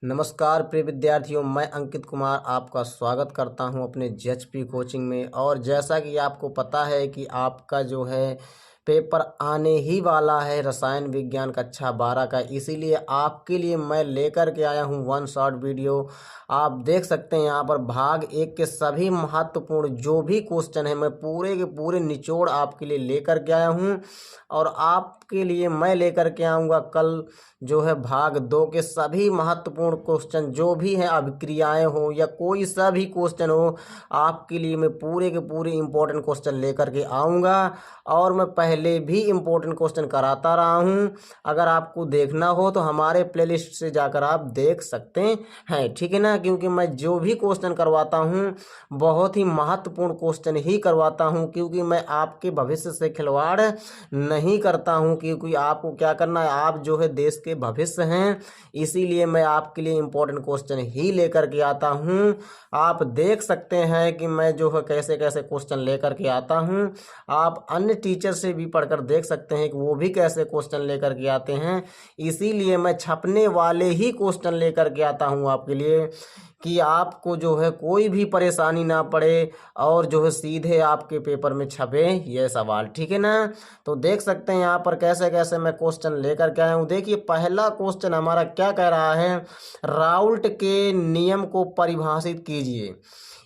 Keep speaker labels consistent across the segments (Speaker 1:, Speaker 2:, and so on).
Speaker 1: नमस्कार प्रिय विद्यार्थियों, मैं अंकित कुमार आपका स्वागत करता हूं अपने जेएचपी कोचिंग में। और जैसा कि आपको पता है कि आपका जो है पेपर आने ही वाला है रसायन विज्ञान कक्षा 12 का, इसीलिए आपके लिए मैं लेकर के आया हूं वन शॉट वीडियो। आप देख सकते हैं यहाँ पर भाग 1 के सभी महत्वपूर्ण जो भी क्वेश्चन है मैं पूरे के पूरे निचोड़ आपके लिए लेकर के आया हूं। और आपके लिए मैं लेकर के आऊँगा कल जो है भाग 2 के सभी महत्वपूर्ण क्वेश्चन जो भी हैं, अभिक्रियाएं हो या कोई सा भी क्वेश्चन हो, आपके लिए मैं पूरे के पूरे इंपॉर्टेंट क्वेश्चन लेकर के आऊँगा। और मैं पहले भी इंपॉर्टेंट क्वेश्चन कराता रहा हूँ, अगर आपको देखना हो तो हमारे प्लेलिस्ट से जाकर आप देख सकते हैं, ठीक है ना। क्योंकि मैं जो भी क्वेश्चन करवाता हूँ बहुत ही महत्वपूर्ण क्वेश्चन ही करवाता हूँ, क्योंकि मैं आपके भविष्य से खिलवाड़ नहीं करता हूँ। क्योंकि आपको क्या करना है, आप जो है देश के भविष्य हैं, इसीलिए मैं आपके लिए इंपॉर्टेंट क्वेश्चन ही लेकर के आता हूँ। आप देख सकते हैं कि मैं जो है कैसे कैसे क्वेश्चन लेकर के आता हूँ। आप अन्य टीचर से भी पढ़कर देख सकते हैं कि वो भी कैसे क्वेश्चन लेकर के आते हैं। इसीलिए मैं छपने वाले ही क्वेश्चन लेकर के आता हूँ आपके लिए, कि आपको जो है कोई भी परेशानी ना पड़े और जो है सीधे आपके पेपर में छपे ये सवाल, ठीक है ना। तो देख सकते हैं यहाँ पर कैसे कैसे मैं क्वेश्चन लेकर के आया हूँ। देखिए पहला क्वेश्चन हमारा क्या कह रहा है, राउल्ट के नियम को परिभाषित कीजिए।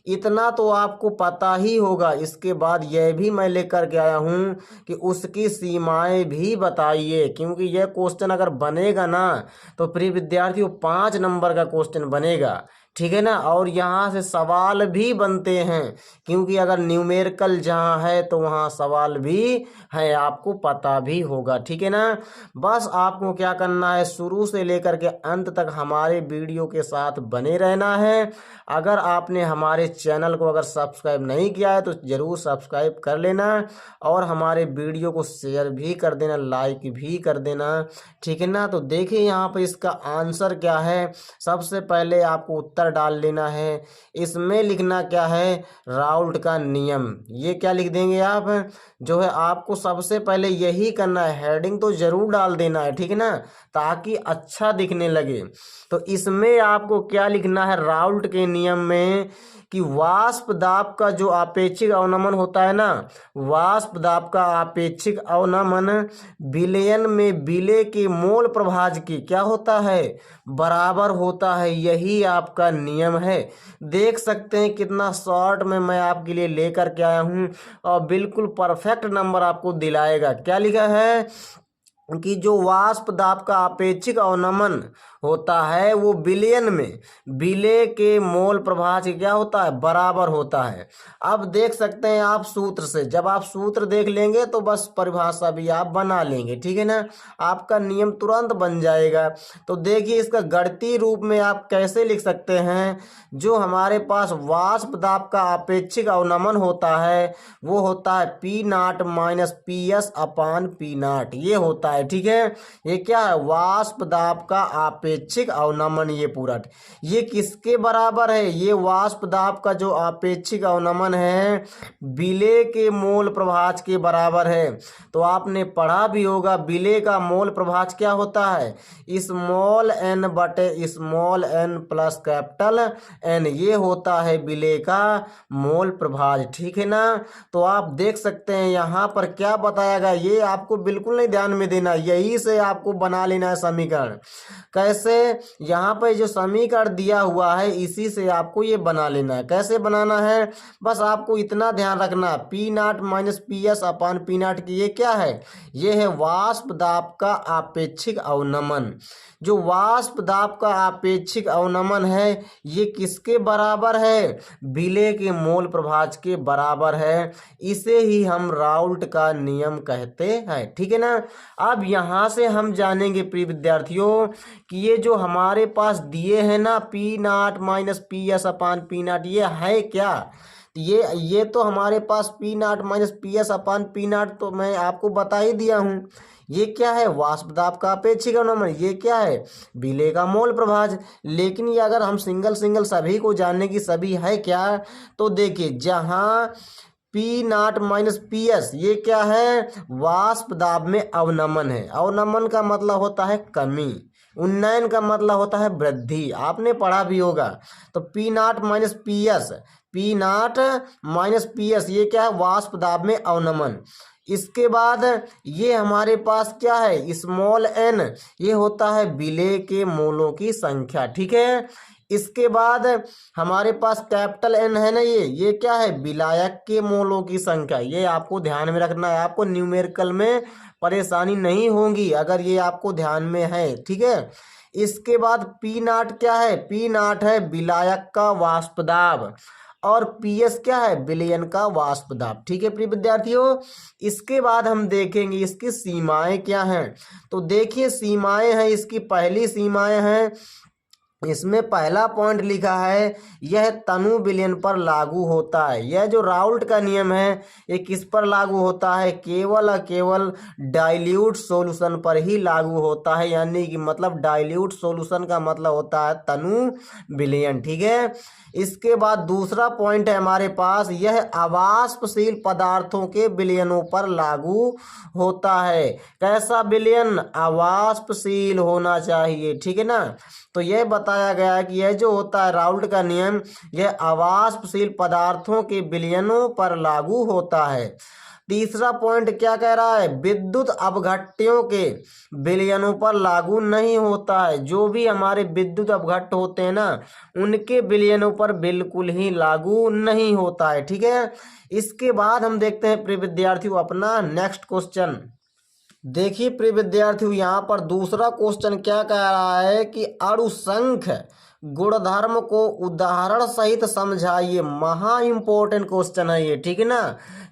Speaker 1: इतना तो आपको पता ही होगा। इसके बाद यह भी मैं लेकर के आया हूँ कि उसकी सीमाएं भी बताइए, क्योंकि यह क्वेश्चन अगर बनेगा ना तो प्रिय विद्यार्थियों 5 नंबर का क्वेश्चन बनेगा, ठीक है ना। और यहाँ से सवाल भी बनते हैं, क्योंकि अगर न्यूमेरिकल जहाँ है तो वहाँ सवाल भी है, आपको पता भी होगा, ठीक है ना। बस आपको क्या करना है, शुरू से लेकर के अंत तक हमारे वीडियो के साथ बने रहना है। अगर आपने हमारे चैनल को अगर सब्सक्राइब नहीं किया है तो ज़रूर सब्सक्राइब कर लेना, और हमारे वीडियो को शेयर भी कर देना, लाइक भी कर देना, ठीक है ना। तो देखिए यहाँ पर इसका आंसर क्या है। सबसे पहले आपको उत्तर डाल लेना है। इसमें लिखना क्या है, राउल्ट का नियम। ये क्या लिख देंगे आप, जो है आपको सबसे पहले यही करना है, हेडिंग तो जरूर डाल देना है, ठीक है ना, ताकि अच्छा दिखने लगे। तो इसमें आपको क्या लिखना है, राउल्ट के नियम में कि वाष्प दाब का जो आपेक्षिक अवनमन होता है ना, वाष्प दाब का आपेक्षिक अवनमन विलयन में विलेय के मोल प्रभाज की क्या होता है, बराबर होता है। यही आपका नियम है। देख सकते हैं कितना शॉर्ट में मैं आपके लिए लेकर के आया हूँ, और बिल्कुल परफेक्ट नंबर आपको दिलाएगा। क्या लिखा है कि जो वाष्प दाब का अपेक्षिक अवनमन होता है वो विलयन में विलेय के मोल प्रभाज से क्या होता है, बराबर होता है। अब देख सकते हैं आप सूत्र से, जब आप सूत्र देख लेंगे तो बस परिभाषा भी आप बना लेंगे, ठीक है ना, आपका नियम तुरंत बन जाएगा। तो देखिए इसका गणितीय रूप में आप कैसे लिख सकते हैं, जो हमारे पास वाष्प दाब का अपेक्षिक अवनमन होता है वो होता है p naught minus p s upon p naught, ये होता है, ठीक है। ये क्या है, वाष्प दाब का आपेक्षिक अवनमन। ये पूरा ये किसके बराबर है, ये वाष्प दाब का जो आपेक्षिक अवनमन है विलेय के मोल प्रभाज के बराबर है। तो आपने पढ़ा भी होगा विलेय का मोल प्रभाज क्या होता है, स्मॉल एन बटे small n plus capital n, ये होता है विलेय का मोल प्रभाज, ठीक है ना। तो आप देख सकते हैं यहाँ पर क्या बताया गया, ये आपको बिल्कुल नहीं ध्यान में देना, यही से आपको बना लेना है समीकरण। कैसे, यहाँ पर जो समीकरण दिया हुआ है इसी से आपको ये बना लेना है। कैसे बनाना है, बस आपको इतना ध्यान रखना, p naught minus p s upon p naught की ये क्या है, ये है वाष्प दाब का आपेक्षिक अवनमन। जो वाष्प दाब का आपेक्षिक अवनमन है ये किसके बराबर है, विलेय के मोल प्रभाज के बराबर है। इसे ही हम राउल्ट का नियम कहते हैं, ठीक है ना। अब यहाँ से हम जानेंगे प्रिय विद्यार्थियों कि ये जो हमारे पास दिए हैं ना p naught minus p s upon p naught, ये है क्या। ये तो हमारे पास p naught minus p s upon p naught तो मैं आपको बता ही दिया हूँ। ये क्या है, वाष्प दाब का अपेक्षिक अवनमन। ये क्या है, विलेय का मोल प्रभाज। लेकिन ये अगर हम सिंगल सिंगल सभी को जानने की सभी है क्या, तो देखिए जहाँ P naught minus p S ये क्या है, वाष्प दाब में अवनमन है। अवनमन का मतलब होता है कमी, उन्नयन का मतलब होता है वृद्धि, आपने पढ़ा भी होगा। तो P not minus p S, P not minus p S ये क्या है, वाष्प दाब में अवनमन। इसके बाद ये हमारे पास क्या है, स्मॉल एन, ये होता है विलेय के मोलों की संख्या, ठीक है। इसके बाद हमारे पास कैपिटल एन है ना, ये क्या है, विलायक के मोलों की संख्या। ये आपको ध्यान में रखना है, आपको न्यूमेरिकल में परेशानी नहीं होगी अगर ये आपको ध्यान में है, ठीक है। इसके बाद पी नॉट क्या है, पी नॉट है विलायक का वाष्प दाब, और पी एस क्या है, विलयन का वाष्प दाब, ठीक है प्रिय विद्यार्थियों। इसके बाद हम देखेंगे इसकी सीमाएं क्या हैं। तो देखिए सीमाएं हैं, इसकी पहली सीमाएं हैं, इसमें पहला पॉइंट लिखा है, यह तनु विलयन पर लागू होता है। यह जो राउल्ट का नियम है ये किस पर लागू होता है, केवल और केवल डाइल्यूट सॉल्यूशन पर ही लागू होता है, यानी कि मतलब डाइल्यूट सॉल्यूशन का मतलब होता है तनु विलयन, ठीक है। इसके बाद दूसरा पॉइंट है हमारे पास, यह अवाष्पशील पदार्थों के विलयनों पर लागू होता है। कैसा विलयन, अवाष्पशील होना चाहिए, ठीक है ना। तो यह बताया गया है कि यह जो होता है राउल्ट का नियम, यह अवाष्पशील पदार्थों के विलयनों पर लागू होता है। तीसरा पॉइंट क्या कह रहा है, विद्युत अपघट्यों के विलयनों पर लागू नहीं होता है। जो भी हमारे विद्युत अपघट्ट होते हैं ना, उनके विलयनों पर बिल्कुल ही लागू नहीं होता है, ठीक है। इसके बाद हम देखते हैं प्रिय विद्यार्थियों अपना नेक्स्ट क्वेश्चन। देखिए प्रिय विद्यार्थियों यहाँ पर दूसरा क्वेश्चन क्या कह रहा है कि अणुसंख गुणधर्म को उदाहरण सहित समझाइए। महा इंपॉर्टेंट क्वेश्चन है ये, ठीक है ना,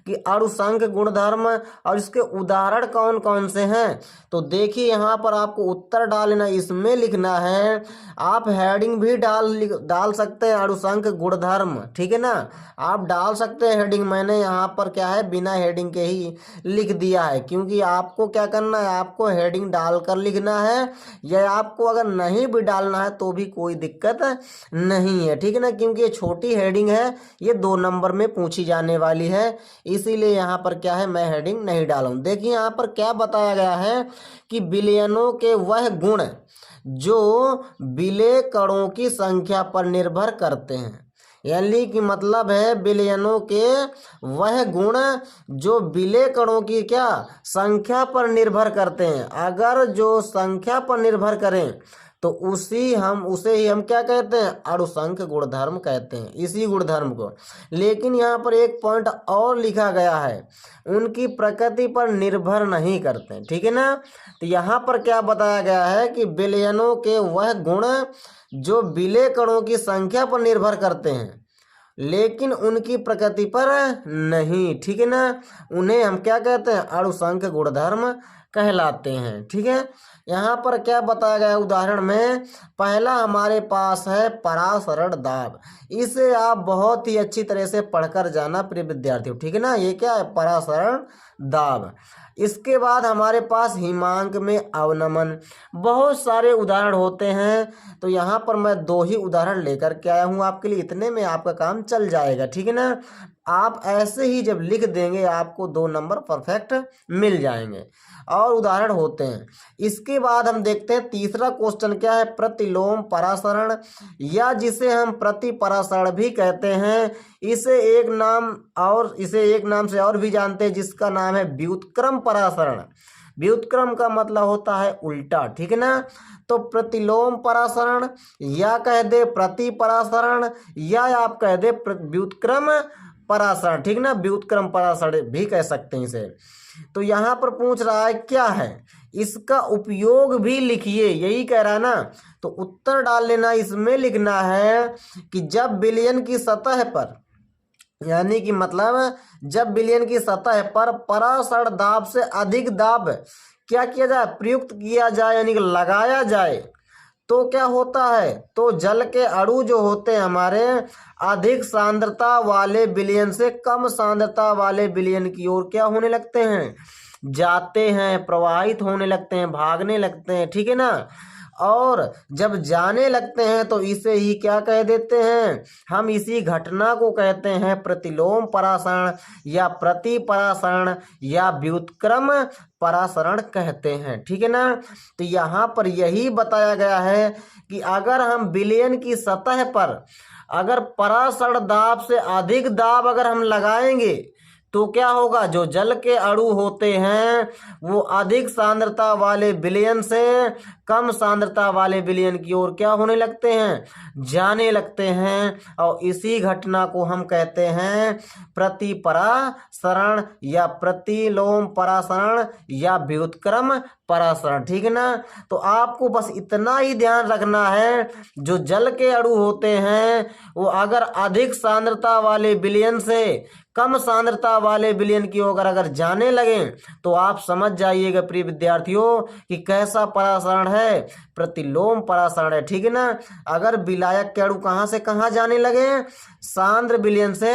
Speaker 1: कि अणुसंख गुणधर्म और इसके उदाहरण कौन कौन से हैं। तो देखिए यहाँ पर आपको उत्तर डालना, इसमें लिखना है, आप हेडिंग भी डाल सकते हैं अणुसंख गुणधर्म, ठीक है ना, आप डाल सकते हैं हेडिंग। मैंने यहाँ पर क्या है बिना हेडिंग के ही लिख दिया है, क्योंकि आपको क्या करना है, आपको हेडिंग डालकर लिखना है, या आपको अगर नहीं भी डालना है तो भी कोई दिक्कत नहीं है, ठीक है ना, क्योंकि ये छोटी हेडिंग है, ये 2 नंबर में पूछी जाने वाली है, इसीलिए यहाँ पर क्या है मैं हेडिंग नहीं डालूं। देखिए यहाँ पर क्या बताया गया है कि विलयनों के वह गुण जो विलेय कणों की संख्या पर निर्भर करते हैं, यानी कि मतलब है विलयनों के वह गुण जो विलेय कणों की क्या संख्या पर निर्भर करते हैं। अगर जो संख्या पर निर्भर करें तो उसे ही हम क्या कहते हैं, अणुसंख गुणधर्म कहते हैं, इसी गुणधर्म को। लेकिन यहाँ पर एक पॉइंट और लिखा गया है, उनकी प्रकृति पर निर्भर नहीं करते, ठीक है ना। तो यहाँ पर क्या बताया गया है कि विलयनों के वह गुण जो विलेय कणों की संख्या पर निर्भर करते हैं लेकिन उनकी प्रकृति पर नहीं, ठीक है ना, उन्हें हम क्या कहते हैं, अणुसंख गुणधर्म कहलाते हैं, ठीक है। यहाँ पर क्या बताया गया है उदाहरण में, पहला हमारे पास है परासरण दाब। इसे आप बहुत ही अच्छी तरह से पढ़कर जाना प्रिय विद्यार्थियों, ठीक है ना, ये क्या है परासरण दाब। इसके बाद हमारे पास हिमांक में अवनमन, बहुत सारे उदाहरण होते हैं, तो यहाँ पर मैं 2 ही उदाहरण लेकर के आया हूँ आपके लिए, इतने में आपका काम चल जाएगा, ठीक है ना। आप ऐसे ही जब लिख देंगे आपको 2 नंबर परफेक्ट मिल जाएंगे, और उदाहरण होते हैं। इसके बाद हम देखते हैं तीसरा क्वेश्चन क्या है, प्रतिलोम परासरण, या जिसे हम प्रति परासरण भी कहते हैं। इसे एक नाम से और भी जानते हैं, जिसका नाम है व्युत्क्रम परासरण। व्युत्क्रम का मतलब होता है उल्टा, ठीक है ना। तो प्रतिलोम परासरण, या कह दे प्रति परासरण, या आप कह दे व्युत्क्रम परासरण, ठीक ना, व्युत्क्रम परासरण भी कह सकते हैं इसे। तो यहाँ पर पूछ रहा है क्या है, इसका उपयोग भी लिखिए, यही कह रहा है ना। तो उत्तर डाल लेना, इसमें लिखना है कि जब विलयन की सतह पर, यानी कि मतलब जब विलयन की सतह पर परासरण दाब से अधिक दाब क्या किया जाए, प्रयुक्त किया जाए, यानी कि लगाया जाए, तो क्या होता है, तो जल के अणु जो होते हैं हमारे अधिक सांद्रता वाले विलयन से कम सांद्रता वाले विलयन की ओर क्या होने लगते हैं, जाते हैं, प्रवाहित होने लगते हैं, भागने लगते हैं, ठीक है ना। और जब जाने लगते हैं तो इसे ही क्या कह देते हैं, हम इसी घटना को कहते हैं प्रतिलोम परासरण या प्रतिपरासरण या व्युत्क्रम परासरण कहते हैं। ठीक है ना। तो यहाँ पर यही बताया गया है कि अगर हम विलयन की सतह पर अगर परासरण दाब से अधिक दाब अगर हम लगाएंगे तो क्या होगा, जो जल के अणु होते हैं वो अधिक सांद्रता वाले विलयन से कम सांद्रता वाले विलयन की ओर क्या होने लगते हैं, जाने लगते हैं। और इसी घटना को हम कहते हैं प्रतिपरासरण या प्रतिलोम परासरण या व्युत्क्रम परासरण। ठीक है ना। तो आपको बस इतना ही ध्यान रखना है, जो जल के अणु होते हैं वो अगर अधिक सांद्रता वाले विलयन से कम सांद्रता वाले विलयन की ओर अगर जाने लगे तो आप समझ जाइएगा प्रिय विद्यार्थियों कि कैसा परासरण है, प्रतिलोम परासरण है। ठीक है ना। अगर विलायक के अणु कहाँ से कहाँ जाने लगे, सांद्र विलयन से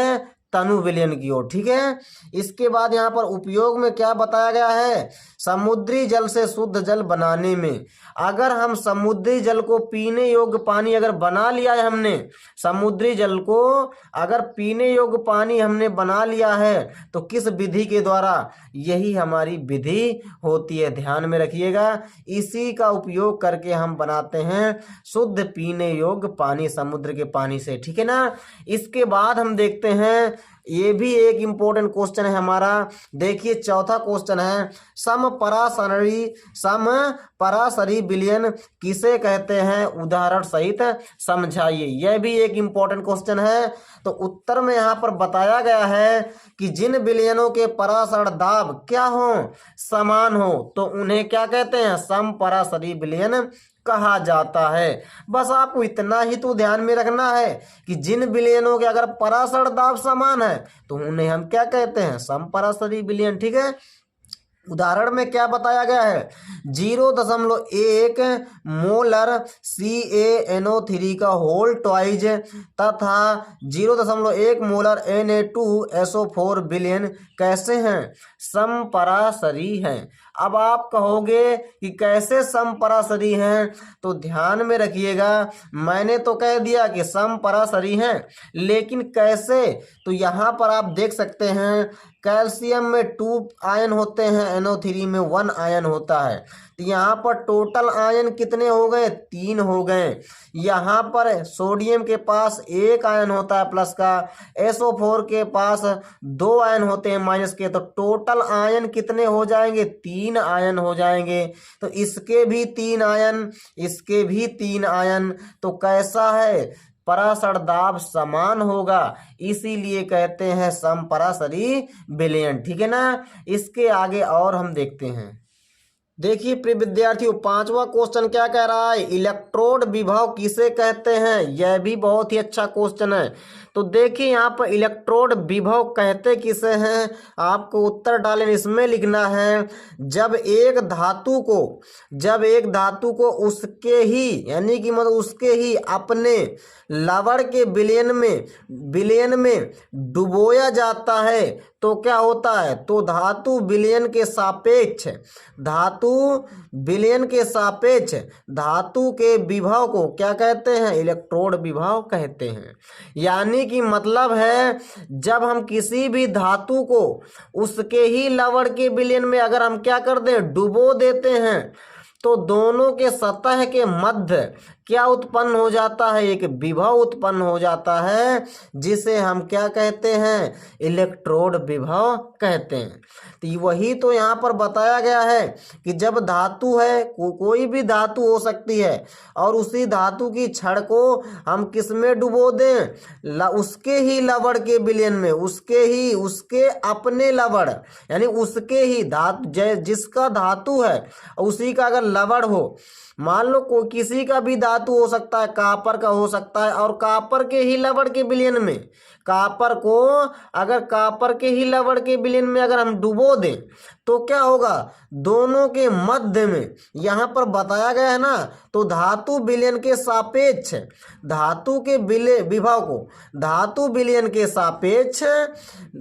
Speaker 1: तनु विलयन की ओर। ठीक है। इसके बाद यहाँ पर उपयोग में क्या बताया गया है, समुद्री जल से शुद्ध जल बनाने में अगर हम समुद्री जल को पीने योग्य पानी अगर बना लिया है, हमने समुद्री जल को अगर पीने योग्य पानी हमने बना लिया है तो किस विधि के द्वारा, यही हमारी विधि होती है, ध्यान में रखिएगा। इसी का उपयोग करके हम बनाते हैं शुद्ध पीने योग्य पानी समुद्र के पानी से। ठीक है ना। इसके बाद हम देखते हैं, ये भी एक इंपॉर्टेंट क्वेश्चन है हमारा। देखिए चौथा क्वेश्चन है, समपरासरी विलयन किसे कहते हैं, उदाहरण सहित समझाइए। यह भी एक इंपॉर्टेंट क्वेश्चन है। तो उत्तर में यहाँ पर बताया गया है कि जिन विलयनों के परासरण दाब क्या हो, समान हो, तो उन्हें क्या कहते हैं, समपरासरी विलयन कहा जाता है। बस आपको इतना ही तो ध्यान में रखना है कि जिन विलयनों के अगर परासरण दाब समान है तो उन्हें हम क्या कहते हैं, समपरासरी विलयन। ठीक है। उदाहरण में क्या बताया गया है, 0.1 मोलर CaNO3 का होल ट्वाइज तथा 0.1 मोलर Na2SO4 विलयन कैसे हैं, समपरासरी हैं। अब आप कहोगे कि कैसे समपरासरी हैं, तो ध्यान में रखिएगा, मैंने तो कह दिया कि समपरासरी हैं, लेकिन कैसे, तो यहाँ पर आप देख सकते हैं कैल्शियम में 2 आयन होते हैं, NO3 में 1 आयन होता है। तो यहाँ पर टोटल आयन कितने हो गए, 3 हो गए। यहाँ पर सोडियम के पास 1 आयन होता है प्लस का, SO4 के पास 2 आयन होते हैं माइनस के, तो टोटल आयन कितने हो जाएंगे, 3 आयन हो जाएंगे। तो इसके भी 3 आयन, इसके भी 3 आयन, तो कैसा है, परासरण दाब समान होगा, इसीलिए कहते हैं समपरासरी विलयन। ठीक है ना। इसके आगे और हम देखते हैं। देखिए प्रिय विद्यार्थियों, पांचवा क्वेश्चन क्या कह रहा है, इलेक्ट्रोड विभव किसे कहते हैं। यह भी बहुत ही अच्छा क्वेश्चन है। तो देखिए यहाँ पर इलेक्ट्रोड विभव कहते किसे हैं, आपको उत्तर डालें, इसमें लिखना है जब एक धातु को उसके ही यानी कि मतलब उसके ही अपने लवण के विलयन में डुबोया जाता है तो क्या होता है, तो धातु विलयन के सापेक्ष धातु के विभव को क्या कहते हैं, इलेक्ट्रोड विभव कहते हैं। यानी कि मतलब है जब हम किसी भी धातु को उसके ही लवण के विलयन में अगर हम क्या कर दें, डुबो देते हैं, तो दोनों के सतह के मध्य क्या उत्पन्न हो जाता है, एक विभव उत्पन्न हो जाता है, जिसे हम क्या कहते हैं, इलेक्ट्रोड विभव कहते हैं। तो वही तो यहाँ पर बताया गया है कि जब धातु है, कोई भी धातु हो सकती है, और उसी धातु की छड़ को हम किस में डुबो दें, उसके ही लवण के विलयन में, उसके अपने लवण, यानी उसके ही धातु, जिसका धातु है उसी का अगर लवण हो, मान लो को किसी का भी धातु हो सकता है, कापर का हो सकता है, और कापर के ही लवण के विलयन में, कापर के ही लवण के विलयन में अगर हम डुबो दें तो क्या होगा, दोनों के मध्य में यहां पर बताया गया है ना, तो धातु विलयन के सापेक्ष धातु के विभव को धातु विलयन के सापेक्ष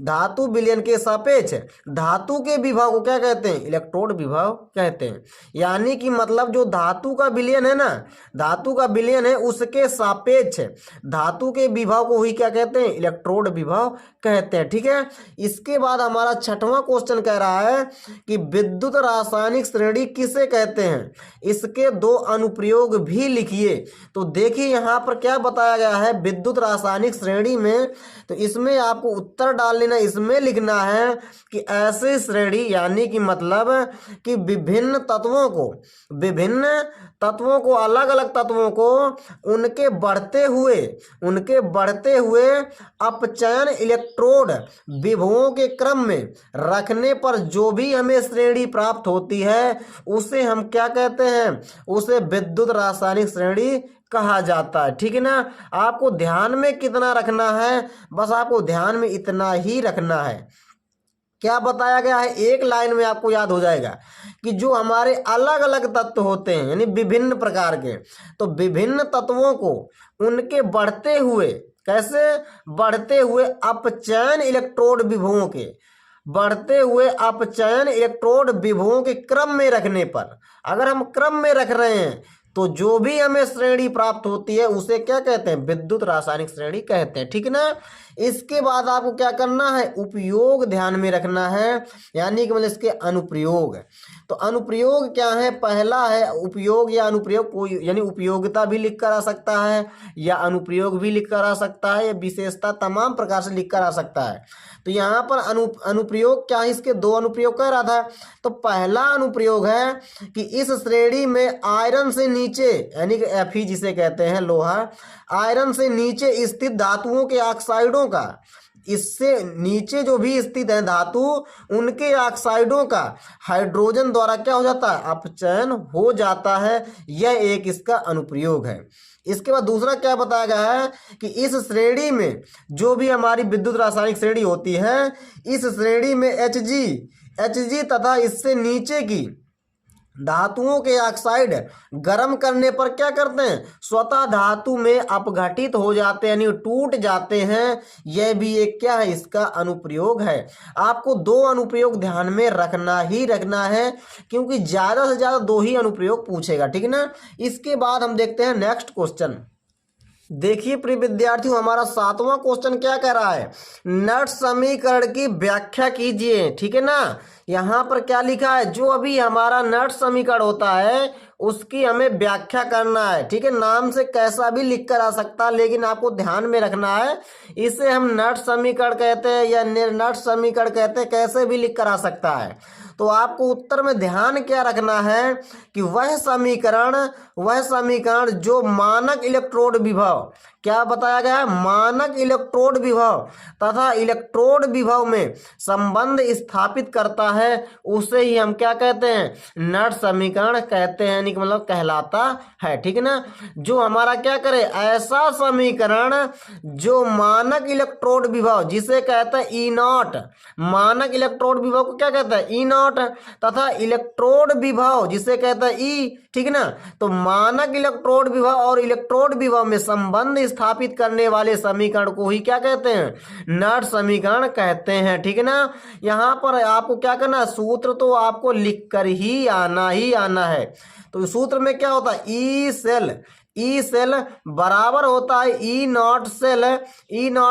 Speaker 1: धातु विलयन के सापेक्ष धातु के विभव को क्या कहते हैं, इलेक्ट्रोड विभव कहते हैं। यानी कि मतलब जो धातु का विलयन है ना, धातु का विलयन है उसके सापेक्ष धातु के विभव को ही क्या कहते हैं, इलेक्ट्रोड विभव कहते हैं। ठीक है, इसके बाद हमारा छठवां क्वेश्चन कह रहा है कि विद्युत रासायनिक श्रेणी किसे कहते हैं, इसके दो अनुप्रयोग भी लिखिए। तो देखिए यहाँ पर क्या बताया गया है विद्युत रासायनिक श्रेणी में, तो इसमें आपको उत्तर डाल लेना, इसमें लिखना है कि ऐसी श्रेणी यानी कि मतलब कि विभिन्न तत्वों को अलग अलग तत्वों को उनके बढ़ते हुए अपचयन इलेक्ट्रोड विभवों के क्रम में रखने पर जो भी हमें श्रेणी प्राप्त होती है उसे हम क्या कहते हैं, उसे विद्युत रासायनिक श्रेणी कहा जाता है। ठीक है ना, आपको ध्यान में कितना रखना है, बस आपको ध्यान में इतना ही रखना है। क्या बताया गया है, एक लाइन में आपको याद हो जाएगा कि जो हमारे अलग अलग तत्व होते हैं यानी विभिन्न प्रकार के, तो विभिन्न तत्वों को उनके बढ़ते हुए अपचयन इलेक्ट्रोड विभवों के क्रम में रखने पर, अगर हम क्रम में रख रहे हैं तो जो भी हमें श्रेणी प्राप्त होती है उसे क्या कहते हैं, विद्युत रासायनिक श्रेणी कहते हैं। ठीक है ना, इसके बाद आपको क्या करना है, उपयोग ध्यान में रखना है, यानी कि मतलब इसके अनुप्रयोग। तो अनुप्रयोग क्या है, पहला है उपयोग या अनुप्रयोग, कोई यानी उपयोगिता भी लिख कर आ सकता है या अनुप्रयोग भी लिख कर आ सकता है या विशेषता, तमाम प्रकार से लिख कर आ सकता है। तो यहाँ पर अनुप्रयोग क्या है, इसके दो अनुप्रयोग कह रहा था। तो पहला अनुप्रयोग है कि इस श्रेणी में आयरन से नीचे यानी कि Fe जिसे कहते हैं लोहा, आयरन से नीचे स्थित धातुओं के ऑक्साइडों का, इससे नीचे जो भी स्थित है धातु उनके ऑक्साइडों का हाइड्रोजन द्वारा क्या हो जाता है, अपचयन हो जाता है। यह एक इसका अनुप्रयोग है। इसके बाद दूसरा क्या बताया गया है कि इस श्रेणी में जो भी हमारी विद्युत रासायनिक श्रेणी होती है, इस श्रेणी में Hg तथा इससे नीचे की धातुओं के ऑक्साइड गर्म करने पर क्या करते हैं, स्वतः धातु में अपघटित हो जाते हैं यानी टूट जाते हैं। यह भी एक क्या है, इसका अनुप्रयोग है। आपको दो अनुप्रयोग ध्यान में रखना है क्योंकि ज्यादा से ज्यादा दो ही अनुप्रयोग पूछेगा। ठीक है ना, इसके बाद हम देखते हैं नेक्स्ट क्वेश्चन। देखिए प्रिय विद्यार्थियों, हमारा सातवां क्वेश्चन क्या कह रहा है, नट समीकरण की व्याख्या कीजिए। ठीक है ना, यहाँ पर क्या लिखा है, जो अभी हमारा नट समीकरण होता है उसकी हमें व्याख्या करना है। ठीक है, नाम से कैसा भी लिख कर आ सकता है, लेकिन आपको ध्यान में रखना है इसे हम नट समीकरण कहते हैं या निर्नट समीकरण कहते हैं, कैसे भी लिख कर आ सकता है। तो आपको उत्तर में ध्यान क्या रखना है कि वह समीकरण जो मानक इलेक्ट्रोड विभव, क्या बताया गया है, मानक इलेक्ट्रोड विभव तथा इलेक्ट्रोड विभव में संबंध स्थापित करता है, उसे ही हम क्या कहते हैं, नट समीकरण कहते हैं, यानी कि मतलब कहलाता है। ठीक है ना, जो हमारा क्या करे, ऐसा समीकरण जो मानक इलेक्ट्रोड विभव जिसे कहते हैं ई नॉट, मानक इलेक्ट्रोड विभव को क्या कहते हैं, ई नॉट, तथा इलेक्ट्रोड विभव जिसे कहते हैं ई। ठीक है ना, तो मानक इलेक्ट्रोड विभव और इलेक्ट्रोड विभव में संबंध स्थापित करने वाले समीकरण को ही क्या कहते हैं, नट समीकरण कहते हैं। ठीक है ना, यहाँ पर आपको क्या करना है, सूत्र तो आपको लिख कर ही आना है। तो सूत्र में क्या होता है, ई सेल बराबर होता है E naught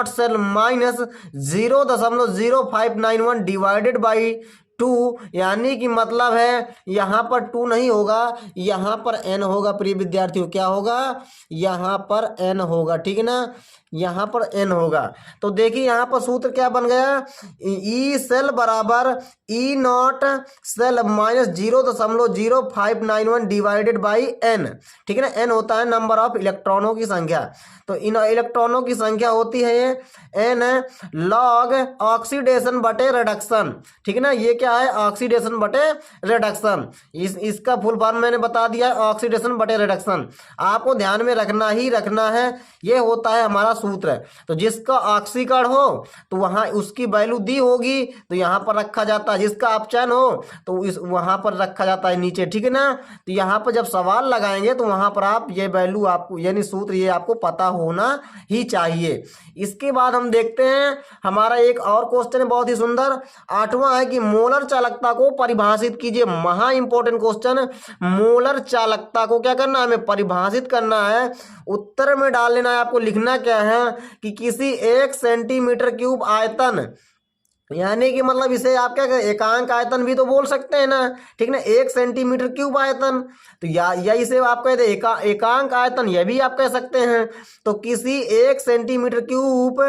Speaker 1: cell minus 0.0591 divided by 2, यानी कि मतलब है यहाँ पर 2 नहीं होगा, यहाँ पर n होगा। प्रिय विद्यार्थियों, क्या होगा, यहाँ पर n होगा। ठीक है ना, यहाँ पर n होगा। तो देखिए यहाँ पर सूत्र क्या बन गया, ई सेल बराबर E naught cell minus 0.0591 divided by n। ठीक है ना, n होता है नंबर ऑफ इलेक्ट्रॉनों की संख्या, तो इन इलेक्ट्रॉनों की संख्या होती है ये n लॉग ऑक्सीडेशन बटे रिडक्शन। ठीक है ना, ये क्या क्या है, ऑक्सीडेशन बटे रिडक्शन। इसका फुल फॉर्म मैंने बता दिया है, ऑक्सीडेशन बटे रिडक्शन। आपको ध्यान में रखना ही रखना है, ये होता है हमारा सूत्र। तो जिसका ऑक्सीकरण हो तो वहाँ उसकी वैल्यू दी होगी तो यहाँ पर रखा जाता है, जिसका अपचयन हो तो इस वहाँ पर रखा जाता है नीचे, ठीक है ना। तो यहाँ पर जब सवाल लगाएंगे तो वहाँ पर आप ये वैल्यू आपको यानी सूत्र ये आपको पता होना ही चाहिए। इसके बाद हम देखते हैं हमारा एक और क्वेश्चन है बहुत ही सुंदर, 8वां है कि मोलर चालकता को परिभाषित कीजिए। महा इंपॉर्टेंट क्वेश्चन, मोलर चालकता को क्या करना है, हमें परिभाषित करना है। उत्तर में डाल लेना है, आपको लिखना क्या है कि किसी 1 सेंटीमीटर क्यूब आयतन, यानी कि मतलब इसे आप क्या करें, एकांक आयतन भी तो बोल सकते हैं ना, ठीक ना, 1 सेंटीमीटर क्यूब आयतन, तो या इसे आप कहते हैं एकांक आयतन, यह भी आप कह सकते हैं। तो किसी 1 सेंटीमीटर क्यूब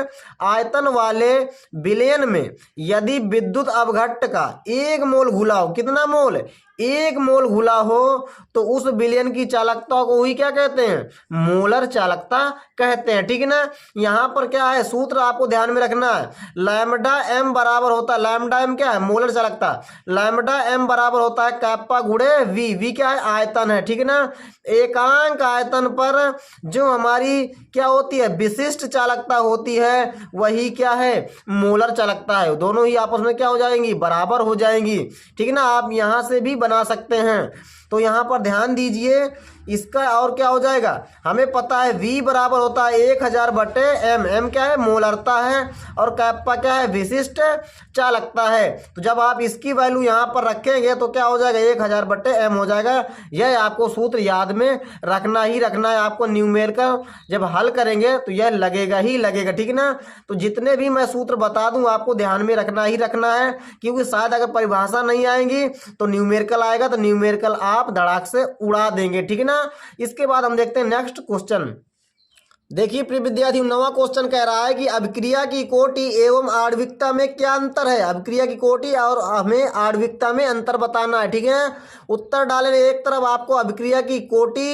Speaker 1: आयतन वाले विलयन में यदि विद्युत अपघट्ट का 1 मोल घुला हो, कितना मोल, 1 मोल घुला हो, तो उस विलयन की चालकता को ही क्या कहते हैं, मोलर चालकता कहते हैं, ठीक है ना। यहाँ पर क्या है सूत्र आपको ध्यान में रखना है, लैम्डा एम बराबर होता है, लैम्डा एम क्या है, मोलर चालकता, लैम्डा एम बराबर होता है कैप्पा गुणे वी, वी क्या है, आयतन है, ठीक है ना। एकांक आयतन पर जो हमारी क्या होती है, विशिष्ट चालकता होती है, वही क्या है, मोलर चालकता है। दोनों ही आपस में क्या हो जाएंगी, बराबर हो जाएंगी, ठीक है ना। आप यहाँ से भी बना सकते हैं। तो यहाँ पर ध्यान दीजिए, इसका और क्या हो जाएगा, हमें पता है V बराबर होता है 1000 बटे M, M क्या है, मोलरता है, और कैप्पा क्या है, विशिष्ट चालकता है। तो जब आप इसकी वैल्यू यहाँ पर रखेंगे तो क्या हो जाएगा, 1000 बटे M हो जाएगा। यह आपको सूत्र याद में रखना ही रखना है। आपको न्यूमेरिकल जब हल करेंगे तो यह लगेगा ही लगेगा, ठीक है ना। तो जितने भी मैं सूत्र बता दूं आपको ध्यान में रखना ही रखना है, क्योंकि शायद अगर परिभाषा नहीं आएंगी तो न्यूमेरिकल आएगा, तो न्यूमेरिकल आप धड़ाक से उड़ा देंगे, ठीक है ना। इसके बाद हम देखते हैं नेक्स्ट क्वेश्चन। देखिए प्रिय विद्यार्थियों, 9वां क्वेश्चन कह रहा है कि अभिक्रिया की कोटि एवं आणविकता में क्या अंतर है। अभिक्रिया की कोटि और हमें आणविकता में अंतर बताना है, ठीक है। उत्तर डालें, एक तरफ आपको अभिक्रिया की कोटि,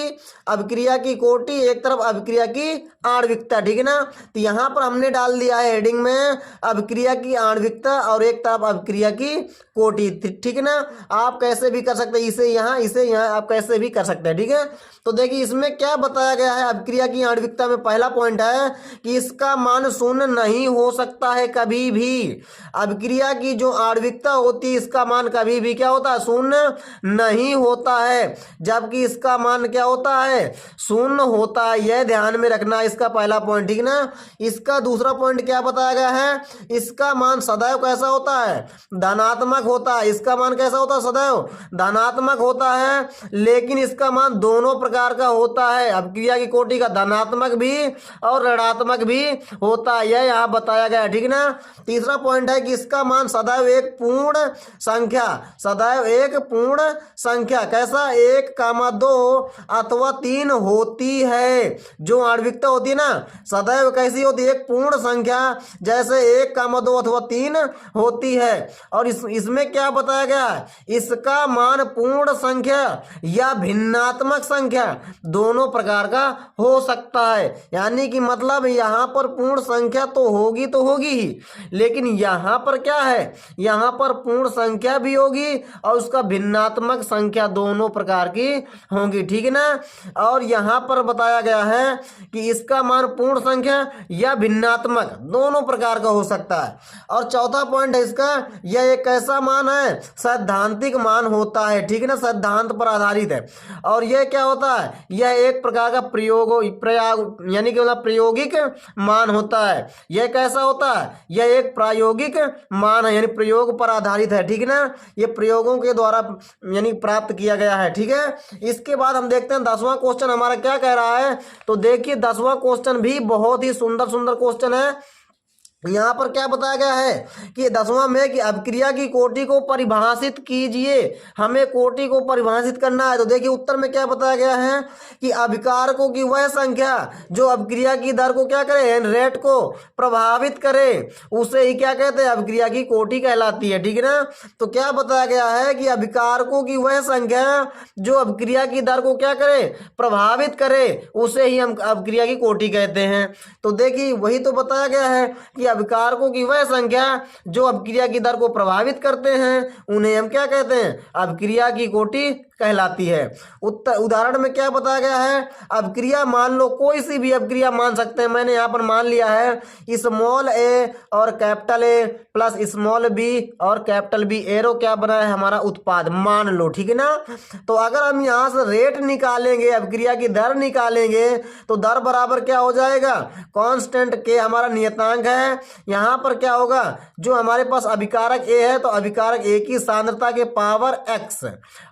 Speaker 1: एक तरफ अभिक्रिया की आणविकता, ठीक है ना। तो यहाँ पर हमने डाल दिया है हेडिंग में अभिक्रिया की आणविकता और एक तरफ अभिक्रिया की कोटि, ठीक है ना। आप कैसे भी कर सकते हैं, इसे यहाँ आप कैसे भी कर सकते हैं, ठीक है। तो देखिए इसमें क्या बताया गया है, अभिक्रिया की आणविकता में पहला पॉइंट है कि इसका मान शून्य नहीं हो सकता है कभी भी। अभिक्रिया की जो आणविकता होती है इसका मान कभी भी क्या होता है, शून्य नहीं होता है, जबकि इसका मान क्या होता है, शून्य होता है। यह ध्यान में रखना है, इसका पहला पॉइंट, ठीक ना। इसका दूसरा पॉइंट क्या बताया गया है, इसका मान सदैव कैसा होता है, धनात्मक होता है। इसका मान कैसा होता है, सदैव धनात्मक होता है, लेकिन इसका मान दोनों प्रकार का होता है। अभिक्रिया की कोटि का धनात्मक भी और ऋणात्मक भी होता है, यह यहाँ बताया गया है, ठीक ना। तीसरा पॉइंट है कि इसका मान सदैव एक पूर्ण संख्या, सदैव एक पूर्ण संख्या, कैसा, 1, 2 अथवा 3 होती है। जो आणविकता होती है ना सदैव कैसी होती है, एक पूर्ण संख्या, जैसे 1, 2 अथवा 3 होती है। और इसमें क्या बताया गया है, इसका मान पूर्ण संख्या या भिन्नात्मक संख्या दोनों प्रकार का हो सकता है। यानी कि मतलब यहाँ पर पूर्ण संख्या तो होगी ही, लेकिन यहाँ पर क्या है, यहाँ पर पूर्ण संख्या भी होगी और उसका भिन्नात्मक संख्या दोनों प्रकार की होंगी, ठीक है ना। और यहाँ पर बताया गया है कि इसका मान पूर्ण संख्या या भिन्नात्मक दोनों प्रकार का हो सकता है। और चौथा पॉइंट है इसका, यह एक कैसा मान है, सैद्धांतिक मान होता है, ठीक है ना, सिद्धांत पर आधारित है। और यह क्या होता है, यह एक प्रकार का प्रयोग यानी कि मतलब प्रायोगिक मान होता है। यह कैसा होता है, यह एक प्रायोगिक मान है, यानी प्रयोग पर आधारित है, ठीक है ना। यह प्रयोगों के द्वारा यानी प्राप्त किया गया है, ठीक है। इसके बाद हम देखते हैं 10वां क्वेश्चन हमारा क्या कह रहा है। तो देखिए 10वां क्वेश्चन भी बहुत ही सुंदर क्वेश्चन है। यहाँ पर क्या बताया गया है कि 10वां में कि अभिक्रिया की कोटि को परिभाषित कीजिए, हमें कोटि को परिभाषित करना है। तो देखिए उत्तर में क्या बताया गया है कि अभिकारकों की वह संख्या जो अभिक्रिया की दर को क्या करे, रेट को प्रभावित करे, उसे ही क्या कहते हैं, अभिक्रिया की कोटि कहलाती है, ठीक है ना। तो क्या बताया गया है कि अभिकारकों की वह संख्या जो अभिक्रिया की दर को क्या करे, प्रभावित करे, उसे ही हम अभिक्रिया की कोटि कहते हैं। तो देखिए वही तो बताया गया है कि कि अभिकारकों की वह संख्या जो अभिक्रिया की दर को प्रभावित करते हैं उन्हें हम क्या कहते हैं, अभिक्रिया की कोटि कहलाती है। उदाहरण में क्या बताया गया है, अभिक्रिया मान लो, कोई सी भी अभिक्रिया मान सकते हैं। मैंने यहाँ पर मान लिया है स्मॉल ए और capital A plus small B और कैपिटल बी, एरो क्या बना है हमारा उत्पाद, मान लो, ठीक है ना। तो अगर हम यहाँ से रेट निकालेंगे, अभिक्रिया की दर निकालेंगे, तो दर बराबर क्या हो जाएगा, कांस्टेंट के हमारा नियतांक है। यहाँ पर क्या होगा, जो हमारे पास अभिकारक ए है तो अभिकारक ए की सांद्रता के पावर एक्स,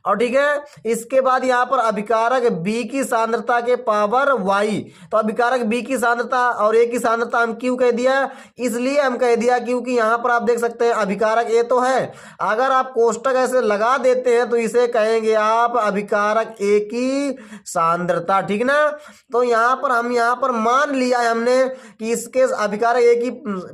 Speaker 1: और ठीक है इसके बाद यहाँ पर अभिकारक बी की सांद्रता के पावर वाई। तो अभिकारक बी की सांद्रता और ए की सांद्रता हम क्यों कह दिया, इसलिए हम कह दिया क्योंकि यहाँ पर आप देख सकते हैं अभिकारक ए तो है, अगर आप कोष्टक ऐसे लगा देते हैं तो इसे कहेंगे आप अभिकारक ए की सांद्रता, ठीक ना। तो यहाँ पर मान लिया है हमने कि इसके अभिकारक ए की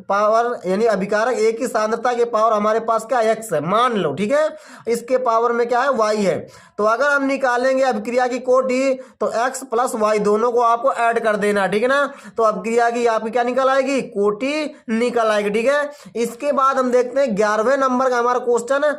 Speaker 1: पावर यानी अभिकारक ए की सांद्रता के पावर हमारे पास क्या एक्स है, मान लो, ठीक है, इसके पावर में क्या है वाई है। तो अगर हम निकालेंगे अभिक्रिया की कोटि तो x प्लस वाई दोनों को आपको ऐड कर देना, ठीक है ना। तो अभिक्रिया की आपकी क्या निकल आएगी, कोटि निकल आएगी, ठीक है। इसके बाद हम देखते हैं 11वें नंबर का हमारा क्वेश्चन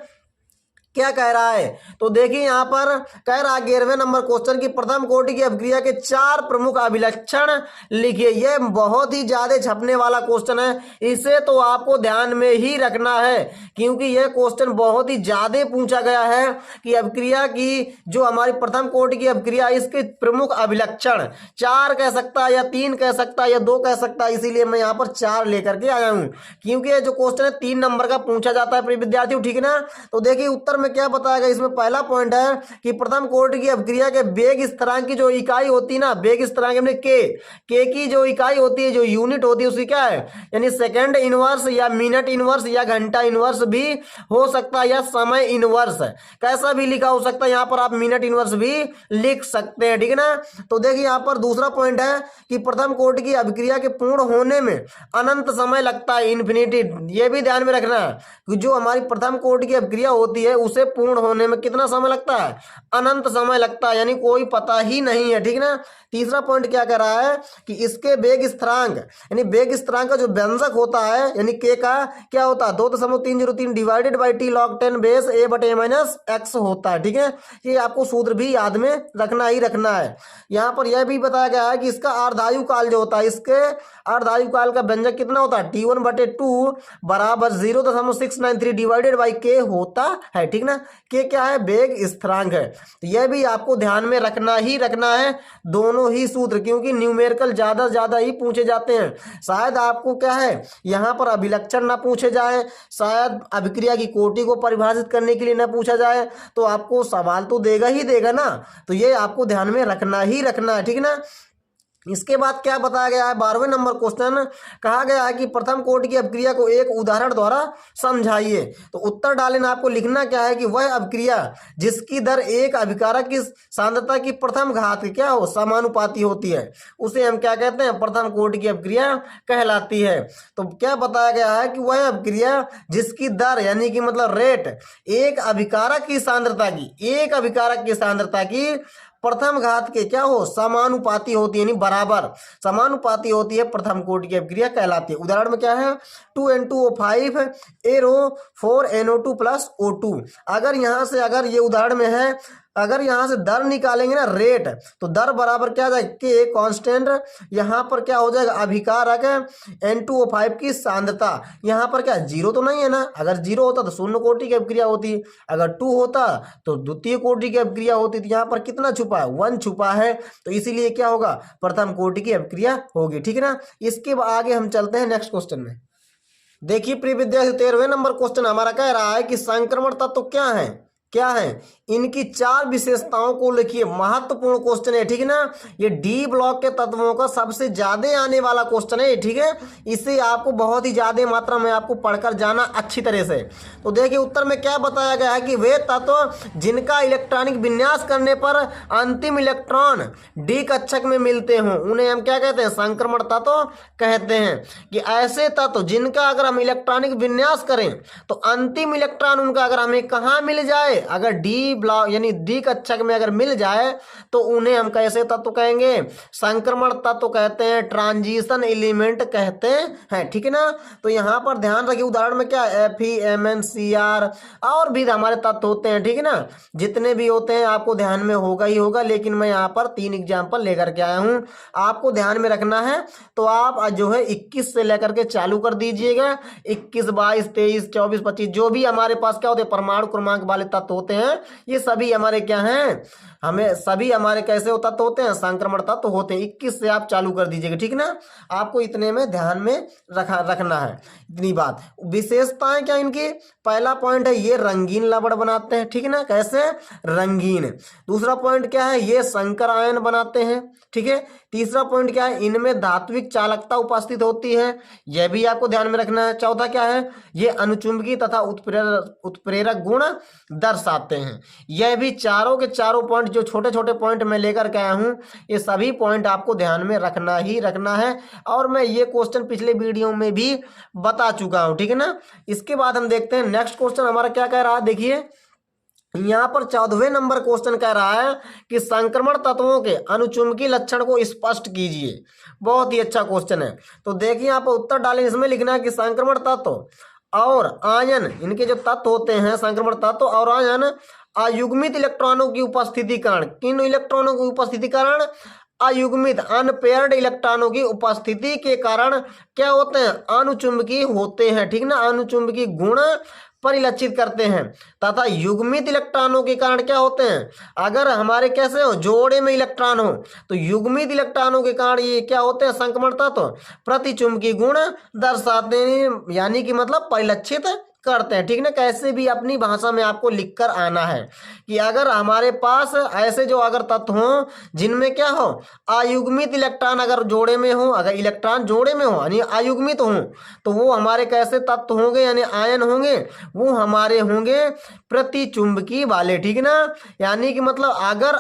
Speaker 1: क्या कह रहा है। तो देखिए यहाँ पर कह रहा है 11वें नंबर क्वेश्चन की प्रथम कोटि की अभिक्रिया के 4 प्रमुख अभिलक्षण लिखिए। यह बहुत ही ज्यादा छपने वाला क्वेश्चन है, इसे तो आपको ध्यान में ही रखना है क्योंकि यह क्वेश्चन बहुत ही ज्यादा पूछा गया है कि अभिक्रिया की जो हमारी प्रथम कोटि की अभिक्रिया इसके प्रमुख अभिलक्षण 4 कह सकता है या 3 कह सकता है या 2 कह सकता है, इसीलिए मैं यहाँ पर 4 लेकर के आया हूँ क्योंकि ये जो क्वेश्चन है 3 नंबर का पूछा जाता है प्रिय विद्यार्थियों, ठीक है ना। तो देखिए उत्तर में क्या बताएगा, इसमें पहला पॉइंट है कि प्रथम कोटि की अभिक्रिया के वेग स्थिरांक की जो इकाई होती है ना, वेग स्थिरांक हमने के की जो इकाई होती है, जो यूनिट होती है उसकी क्या है, यानी सेकंड इनवर्स या मिनट इनवर्स या घंटा इनवर्स भी हो सकता है या समय इनवर्स, कैसा भी लिखा हो सकता है, यहाँ पर आप मिनट इनवर्स भी लिख सकते हैं, ठीक है ना। तो देखिए यहाँ पर दूसरा पॉइंट है कि प्रथम कोटि की अभिक्रिया के पूर्ण होने में अनंत समय लगता है, इन्फिनिटी, ये भी ध्यान में रखना है कि जो हमारी प्रथम कोटि की अभिक्रिया होती है उसे पूर्ण होने में कितना समय लगता है, अनंत समय लगता है, यानी कोई पता ही नहीं है, ठीक ना। तीसरा पॉइंट क्या कह रहा है कि इसके वेग स्थिरांक यानी वेग स्थिरांक का जो व्यंजक होता है यानी के का क्या होता है 2.303 divided by T log 10 base A बटे ए माइनस एक्स होता है, ठीक है। ये आपको सूत्र भी याद में रखना ही रखना है। यहाँ पर यह भी बताया गया है कि इसका अर्धायु काल जो होता है, इसके अर्धायु काल का व्यंजक कितना होता है, T1/2 बराबर 0.693 डिवाइडेड बाई के होता है, ठीक ना। के क्या है, वेग स्थिरांक है। तो यह भी आपको ध्यान में रखना ही रखना है दोनों ही सूत्र, क्योंकि न्यूमेरिकल ज्यादा ज्यादा ही पूछे जाते हैं। शायद आपको क्या है यहाँ पर अभिलक्षण ना पूछे जाए, शायद अभिक्रिया की कोटि को परिभाषित करने के लिए ना पूछा जाए, तो आपको सवाल तो देगा ही देगा ना। तो ये आपको ध्यान में रखना ही रखना है, ठीक है ना। इसके बाद क्या बताया गया है, 12वें नंबर क्वेश्चन कहा गया है कि प्रथम कोटि की अभिक्रिया को एक उदाहरण द्वारा समझाइए। तो उत्तर डालना आपको लिखना क्या है कि वह अभिक्रिया जिसकी दर एक अभिकारक की सांद्रता की प्रथम घात क्या हो समानुपाती होती है, उसे हम क्या कहते हैं, प्रथम कोटि की अभिक्रिया कहलाती है। तो क्या बताया गया है कि वह अभिक्रिया जिसकी दर यानी कि मतलब रेट एक अभिकारक की सांद्रता की प्रथम घात के क्या हो समानुपाती होती है, यानी बराबर समानुपाती होती है, प्रथम कोटि की अभिक्रिया कहलाती है। उदाहरण में क्या है 2N2O5 arrow 4NO2 plus O2। अगर यहाँ से अगर ये उदाहरण में है, अगर यहाँ से दर निकालेंगे ना रेट, तो दर बराबर क्या जाएगा के कांस्टेंट, यहाँ पर क्या हो जाएगा अभिकारक N2O5 की सांद्रता, यहाँ पर क्या जीरो तो नहीं है ना, अगर जीरो होता तो शून्य कोटि की अभिक्रिया होती, अगर 2 होता तो द्वितीय कोटि की अभिक्रिया होती। तो यहाँ पर कितना छुपा है, 1 छुपा है, तो इसीलिए क्या होगा प्रथम कोटि की अभिक्रिया होगी, ठीक है ना। इसके आगे हम चलते हैं नेक्स्ट क्वेश्चन में। देखिए प्रिय विद्यार्थी 13वें नंबर क्वेश्चन हमारा कह रहा है कि संक्रमण तत्व क्या है इनकी 4 विशेषताओं को लिखिए। महत्वपूर्ण क्वेश्चन है, ठीक है ना। ये डी ब्लॉक के तत्वों का सबसे ज्यादा आने वाला क्वेश्चन है, ठीक है। इसे आपको बहुत ही ज्यादा मात्रा में आपको पढ़कर जाना अच्छी तरह से। तो देखिए उत्तर में क्या बताया गया है कि वे तत्व जिनका इलेक्ट्रॉनिक विन्यास करने पर अंतिम इलेक्ट्रॉन डी कक्षक में मिलते हों उन्हें हम क्या कहते हैं, संक्रमण तत्व कहते हैं। कि ऐसे तत्व जिनका अगर हम इलेक्ट्रॉनिक विन्यास करें तो अंतिम इलेक्ट्रॉन उनका अगर हमें कहाँ मिल जाए, अगर डी ब्लॉक यानी डी कक्षक में अगर मिल जाए तो उन्हें हम कैसे तत्व कहेंगे, संक्रमण तत्व कहते हैं, ट्रांजिशन एलिमेंट कहते हैं, ठीक है ना। तो यहाँ पर ध्यान रखिए उदाहरण में क्या FeMnCr और भी हमारे तत्व होते हैं, ठीक है ना, जितने भी होते हैं आपको ध्यान में होगा ही होगा, लेकिन मैं यहाँ पर 3 एग्जाम्पल लेकर के आया हूँ, आपको ध्यान में रखना है। तो आप जो है 21 से लेकर के चालू कर दीजिएगा, 21, 22, 23, 24, 25 जो भी हमारे पास क्या होते हैं परमाणु क्रमांक वाले तत्व होते हैं, ये सभी हमारे क्या हैं, हमें सभी हमारे कैसे तत्व होते हैं, संक्रमण तत्व होते हैं। 21 से आप चालू कर दीजिएगा, ठीक ना। आपको इतने में ध्यान में रखना है, इतनी बात। विशेषताएं क्या इनकी, पहला पॉइंट है ये रंगीन लवण बनाते हैं, ठीक है ना, कैसे रंगीन। दूसरा पॉइंट क्या है, ये संकर आयन बनाते हैं, ठीक है। तीसरा पॉइंट क्या है, इनमें धात्विक चालकता उपस्थित होती है, यह भी आपको ध्यान में रखना है। चौथा क्या है, ये अनुचुंबकीय तथा उत्प्रेरक गुण दर्शाते हैं। यह भी चारों के चारों पॉइंट जो छोटे छोटे पॉइंट मैं लेकर के आया हूं, ये सभी पॉइंट आपको ध्यान में रखना ही रखना है, और मैं ये क्वेश्चन पिछले वीडियो में भी बता चुका हूं, ठीक है ना। इसके बाद हम देखते हैं नेक्स्ट क्वेश्चन हमारा क्या कह रहा है। देखिए यहां पर 14वें नंबर क्वेश्चन कह रहा है कि संक्रमण तत्वों के अनुचुंबकीय लक्षण को स्पष्ट कीजिए। बहुत ही अच्छा क्वेश्चन है। तो देखिए यहाँ पर उत्तर डालें, इसमें लिखना है कि संक्रमण तत्व और आयन, इनके जो तत्व होते हैं संक्रमण तत्व और आयन अयुग्मित इलेक्ट्रॉनों की उपस्थिति कारण, किन इलेक्ट्रॉनों की उपस्थिति कारण, अयुग्मित अनपेयर्ड इलेक्ट्रॉनों की उपस्थिति के कारण क्या होते हैं, अनुचुंबकीय होते हैं, ठीक ना, अनुचुंबकीय गुण परिलक्षित करते हैं। तथा युग्मित इलेक्ट्रॉनों के कारण क्या होते हैं, अगर हमारे कैसे हो जोड़े में इलेक्ट्रॉन हो तो युग्मित इलेक्ट्रॉनों के कारण ये क्या होते हैं, संक्रमण तत्व प्रतिचुंबकीय गुण दर्शाते हैं, यानी कि मतलब परिलक्षित करते हैं, ठीक ना। कैसे भी अपनी भाषा में आपको लिखकर आना है कि अगर हमारे पास ऐसे जो अगर तत्व हों जिनमें क्या हो, अयुग्मित इलेक्ट्रॉन अगर जोड़े में हो, अगर इलेक्ट्रॉन जोड़े में हो यानी अयुग्मित हो, तो वो हमारे कैसे तत्व होंगे यानी आयन होंगे, वो हमारे होंगे प्रतिचुंबकीय वाले, ठीक ना। यानी कि मतलब अगर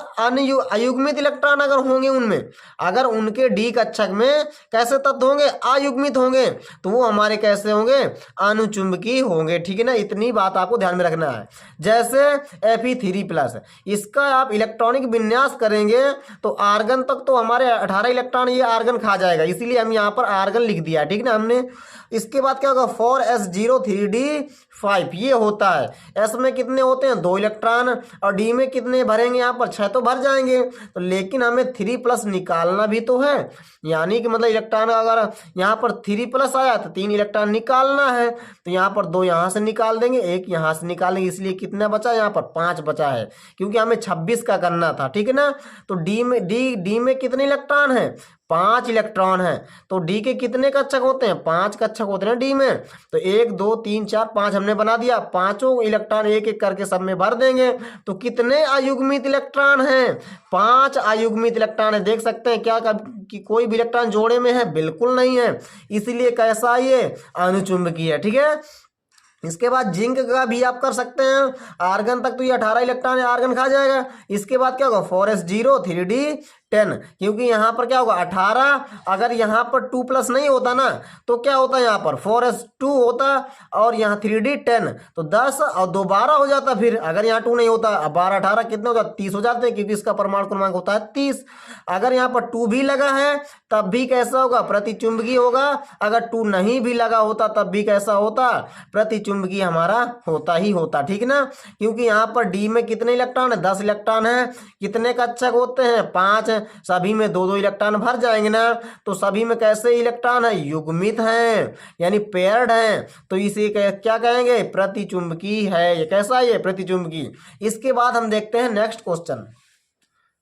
Speaker 1: अयुग्मित इलेक्ट्रॉन अगर होंगे उनमें, अगर उनके डी कक्षक में कैसे तत्व होंगे, अयुग्मित होंगे, तो वो हमारे कैसे होंगे, अनुचुंबकीय होंगे, ठीक है ना। इतनी बात आपको ध्यान में रखना है। जैसे Fe3+, इसका आप इलेक्ट्रॉनिक विन्यास करेंगे तो आर्गन तक तो हमारे 18 इलेक्ट्रॉन ये आर्गन खा जाएगा, इसीलिए हम यहाँ पर आर्गन लिख दिया, ठीक ना हमने। इसके बाद क्या होगा, 4s03d5 ये होता है। एस में कितने होते हैं, 2 इलेक्ट्रॉन, और डी में कितने भरेंगे, यहाँ पर 6 तो भर जाएंगे, तो लेकिन हमें 3+ निकालना भी तो है, यानी कि मतलब इलेक्ट्रॉन अगर यहाँ पर 3+ आया तो 3 इलेक्ट्रॉन निकालना है, तो यहाँ पर 2 यहाँ से निकाल देंगे, 1 यहाँ से निकालेंगे, इसलिए कितना बचा, यहाँ पर 5 बचा है, क्योंकि हमें 26 का करना था, ठीक है ना। तो डी में कितने इलेक्ट्रॉन है, 5 इलेक्ट्रॉन है। तो डी के कितने कक्षक होते हैं, 5 कक्षक होते हैं डी में, तो 1 2 3 4 5 हमने बना दिया, पांचों इलेक्ट्रॉन एक एक करके सब में भर देंगे। तो कितने अयुग्मित इलेक्ट्रॉन हैं, 5 अयुग्मित इलेक्ट्रॉन है। देख सकते हैं क्या कि कोई भी इलेक्ट्रॉन जोड़े में है, बिल्कुल नहीं है, इसीलिए कैसा ये अनुचुंबकीय है, ठीक है। इसके बाद जिंक का भी आप कर सकते हैं, आर्गन तक तो ये 18 इलेक्ट्रॉन आर्गन खा जाएगा। इसके बाद क्या होगा, 4s03d10, क्योंकि यहाँ पर क्या होगा 18, अगर यहाँ पर 2+ नहीं होता ना तो क्या होता है, यहाँ पर 4s2 होता, और यहाँ 3d10 तो 10 और 2 12 हो जाता। फिर अगर यहाँ 2 नहीं होता, अब 12 18 कितने हो जाते, 30 हो जाते हैं, क्योंकि इसका परमाणु क्रमांक होता है 30। अगर यहाँ पर 2 भी लगा है तब भी कैसा होगा, प्रतिचुंबकीय होगा। अगर 2 नहीं भी लगा होता तब भी कैसा होता, प्रतिचुंबकीय हमारा होता ही होता, ठीक ना। क्योंकि यहाँ पर डी में कितने इलेक्ट्रॉन है, 10 इलेक्ट्रॉन है, कितने कक्षक होते हैं, 5, सभी में 2 2 इलेक्ट्रॉन भर जाएंगे ना, तो सभी में कैसे इलेक्ट्रॉन है, युग्मित हैं यानी पेयर्ड हैं, तो इसे क्या कहेंगे, प्रतिचुंबकीय है। ये कैसा है, ये प्रतिचुंबकीय। इसके बाद हम देखते हैं नेक्स्ट क्वेश्चन।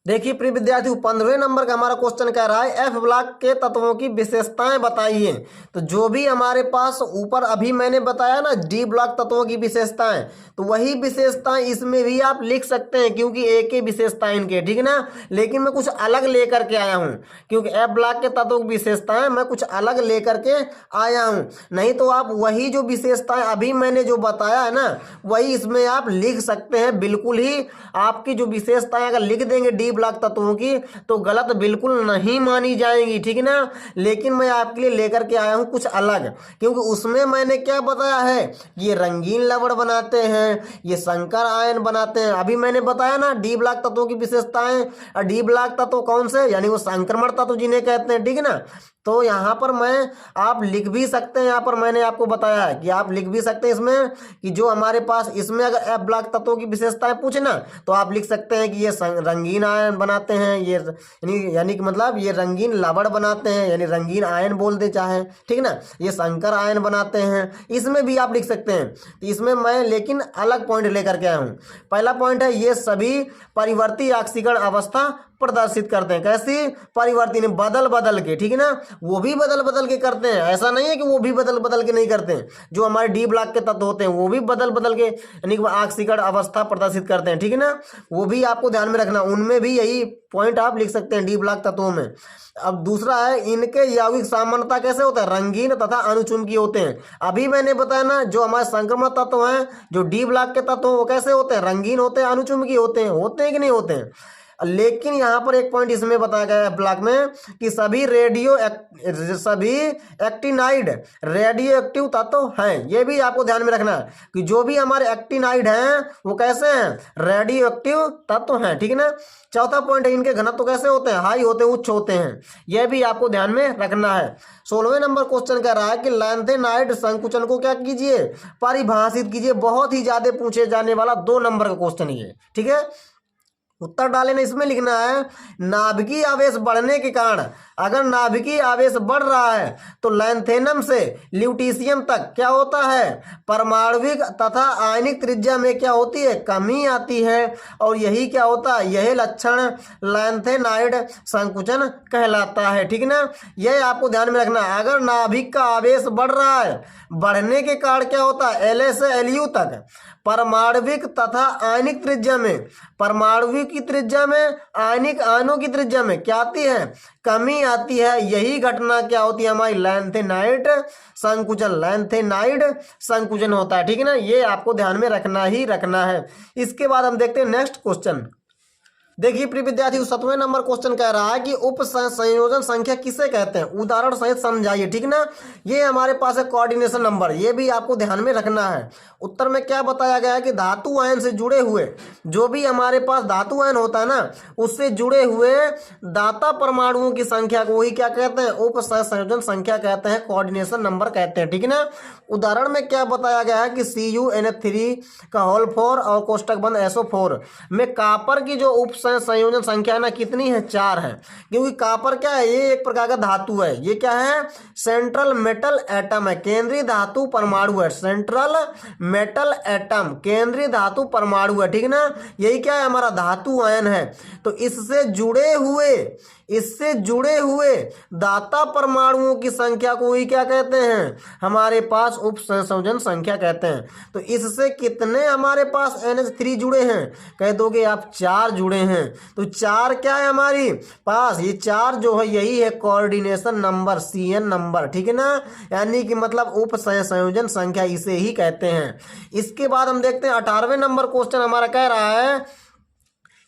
Speaker 1: देखिए प्रिय विद्यार्थी 15वें नंबर का हमारा क्वेश्चन कह रहा है F ब्लॉक के तत्वों की विशेषताएं बताइए। तो जो भी हमारे पास ऊपर अभी मैंने बताया ना D ब्लॉक तत्वों की विशेषताएं, तो वही विशेषताएं इसमें भी आप लिख सकते हैं, क्योंकि एक ही विशेषताएं इनके, ठीक है ना। लेकिन मैं कुछ अलग लेकर के आया हूं, क्योंकि F ब्लॉक के तत्वों की विशेषताएं मैं कुछ अलग लेकर के आया हूं। नहीं तो आप वही जो विशेषताएं अभी मैंने जो बताया है ना, वही इसमें आप लिख सकते हैं। बिल्कुल ही आपकी जो विशेषताएं अगर लिख देंगे D डी ब्लॉक तत्वों की तो गलत बिल्कुल नहीं मानी जाएंगी, ठीक है ना। लेकिन मैं आपके लिए लेकर के आया हूं कुछ अलग, क्योंकि उसमें मैंने क्या बताया है, ये रंगीन लवण बनाते हैं, ये संकर आयन बनाते हैं। अभी मैंने बताया ना डी ब्लॉक तत्वों की विशेषताएं, और डी ब्लॉक तत्व कौन से, यानी वो संक्रमण तत्व जिन्हें कहते हैं, ठीक है ना। तो यहाँ पर मैं आप लिख भी सकते हैं, यहाँ पर मैंने आपको बताया है कि आप लिख भी सकते हैं इसमें कि जो हमारे पास इसमें अगर एफ ब्लॉक तत्वों की विशेषताएं पूछे ना तो आप लिख सकते हैं कि ये रंगीन आयन बनाते हैं, ये यानी कि मतलब ये रंगीन लवण बनाते हैं, यानी रंगीन आयन बोल दे चाहे, ठीक है ना। ये संकर आयन बनाते हैं, इसमें भी आप लिख सकते हैं। तो इसमें मैं लेकिन अलग पॉइंट लेकर के आया हूँ। पहला पॉइंट है ये सभी परिवर्ती ऑक्सीकरण अवस्था प्रदर्शित करते हैं। कैसी परिवर्ती, बदल बदल के, ठीक है ना। वो भी बदल बदल के करते हैं, ऐसा नहीं है कि वो भी बदल बदल के नहीं करते हैं। जो हमारे डी ब्लॉक के तत्व होते हैं वो भी बदल बदल के यानी कि ऑक्सीकरण अवस्था प्रदर्शित करते हैं, ठीक है ना। वो भी आपको ध्यान में रखना, उनमें भी यही पॉइंट आप लिख सकते हैं डी ब्लॉक तत्वों में। अब दूसरा है इनके यौगिक सामान्यता कैसे होता है, रंगीन तथा अनुचुंबकीय होते हैं। अभी मैंने बताया ना जो हमारे संक्रमण तत्व हैं, जो डी ब्लॉक के तत्व वो कैसे होते हैं, रंगीन होते हैं, अनुचुंबकीय होते हैं कि नहीं होते हैं। लेकिन यहाँ पर एक पॉइंट इसमें बताया गया है ब्लॉक में कि सभी एक्टिनाइड रेडियो एक्टिव तत्व हैं। ये भी आपको ध्यान में रखना है कि जो भी हमारे एक्टिनाइड हैं वो कैसे हैं, रेडियो एक्टिव तत्व हैं, ठीक है ना। चौथा पॉइंट है इनके घनत्व कैसे होते हैं, हाई होते हैं, उच्च होते हैं। यह भी आपको ध्यान में रखना है। 16वें नंबर क्वेश्चन कह रहा है कि लैंथेनाइड संकुचन को क्या कीजिए, परिभाषित कीजिए। बहुत ही ज्यादा पूछे जाने वाला 2 नंबर का क्वेश्चन ये, ठीक है। उत्तर डाले ने इसमें लिखना है नाभिकीय आवेश बढ़ने के कारण, अगर नाभिकीय आवेश बढ़ रहा है तो लैंथेनम से ल्यूटीशियम तक क्या होता है, परमाणविक तथा आयनिक त्रिज्या में क्या होती है, कमी आती है। और यही क्या होता है, यही लक्षण लैंथेनाइड संकुचन कहलाता है, ठीक है ना। यह आपको ध्यान में रखना है। अगर नाभिक का आवेश बढ़ रहा है, बढ़ने के कारण क्या होता है, La से Lu तक परमाणविक तथा आयनिक त्रिज्या में, परमाणविक की त्रिज्या में, आयनिक आयनों की त्रिज्या में क्या आती है, कमी आती है। यही घटना क्या होती है, हमारी लैंथेनाइड संकुचन होता है, ठीक है ना। ये आपको ध्यान में रखना ही रखना है। इसके बाद हम देखते हैं नेक्स्ट क्वेश्चन। देखिए प्रिय विद्यार्थी 7वें नंबर क्वेश्चन कह रहा है कि उप संयोजन संख्या किसे कहते हैं, उदाहरण सहित समझाइए, ठीक ना। ये हमारे पास है कोऑर्डिनेशन नंबर, ये भी आपको ध्यान में रखना है। उत्तर में क्या बताया गया है कि धातु आयन से जुड़े हुए, जो भी हमारे पास धातु आयन होता है ना, उससे जुड़े हुए दाता परमाणुओं की संख्या को वही क्या कहते हैं, उप संयोजन संख्या कहते हैं, कोऑर्डिनेशन नंबर कहते हैं, ठीक है ना। उदाहरण में क्या बताया गया है कि CuNH3 का होल 4 और कोष्टक बंद SO4 में कापर की जो उप संयोजन संख्या है ना कितनी है, 4 है। क्योंकि कापर क्या है, ये एक प्रकार का धातु है। ये क्या है, सेंट्रल मेटल एटम है, केंद्रीय धातु परमाणु है। सेंट्रल मेटल एटम केंद्रीय धातु परमाणु है, ठीक है ना। यही क्या है, हमारा धातु आयन है। तो इससे जुड़े हुए दाता परमाणुओं की संख्या को ही क्या कहते हैं, हमारे पास उप संयोजन संख्या कहते हैं। तो इससे कितने हमारे पास NH3 जुड़े हैं, कह दोगे आप 4 जुड़े हैं। तो 4 क्या है हमारी पास, ये 4 जो है यही है कोऑर्डिनेशन नंबर, CN नंबर, ठीक है ना। यानी कि मतलब उप संयोजन संख्या इसे ही कहते हैं। इसके बाद हम देखते हैं 18वें नंबर क्वेश्चन हमारा कह रहा है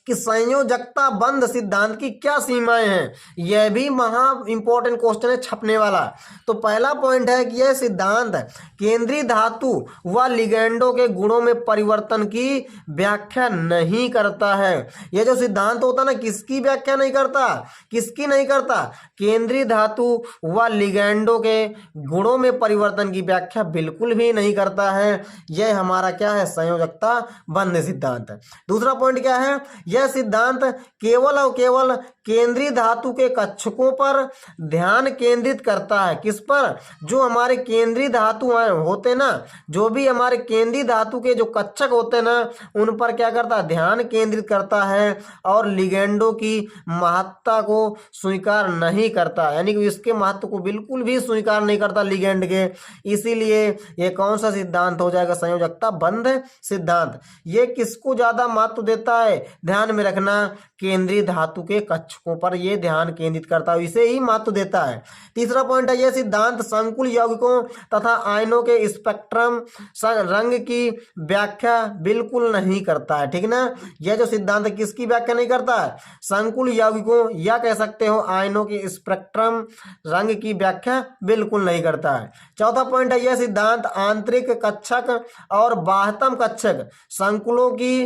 Speaker 1: कि संयोजकता बंध सिद्धांत की क्या सीमाएं हैं। यह भी महा इंपॉर्टेंट क्वेश्चन है छपने वाला। तो पहला पॉइंट है कि यह सिद्धांत केंद्रीय धातु व लिगेंडों के गुणों में परिवर्तन की व्याख्या नहीं करता है। यह जो सिद्धांत होता है ना, किसकी व्याख्या नहीं करता, किसकी नहीं करता, केंद्रीय धातु व लिगेंडों के गुणों में परिवर्तन की व्याख्या बिल्कुल भी नहीं करता है। यह हमारा क्या है, संयोजकता बंध सिद्धांत। दूसरा पॉइंट क्या है, यह सिद्धांत केवल और केवल केंद्रीय धातु के कक्षकों पर ध्यान केंद्रित करता है। किस पर, जो हमारे केंद्रीय धातु होते ना, जो भी हमारे केंद्रीय धातु के जो कक्षक होते ना, उन पर क्या करता है, ध्यान केंद्रित करता है। और लिगेंडों की महत्ता को स्वीकार नहीं करता, यानी कि इसके महत्व को बिल्कुल भी स्वीकार नहीं करता लिगेंड के। इसीलिए ये कौन सा सिद्धांत हो जाएगा, संयोजकता बंध सिद्धांत। ये किसको ज्यादा महत्व देता है, ध्यान में रखना, केंद्रीय धातु के कक्षक कक्षकों पर ये ध्यान केंद्रित करता है, इसे ही महत्व देता है। तीसरा पॉइंट है, यह सिद्धांत संकुल यौगिकों तथा आयनों के स्पेक्ट्रम रंग की व्याख्या बिल्कुल नहीं करता है, ठीक ना। यह जो सिद्धांत है किसकी व्याख्या नहीं करता है, संकुल यौगिकों या कह सकते हो आयनों के स्पेक्ट्रम रंग की व्याख्या बिल्कुल नहीं करता है। चौथा पॉइंट है, यह सिद्धांत आंतरिक कक्षक और बाह्यतम कक्षक संकुलों की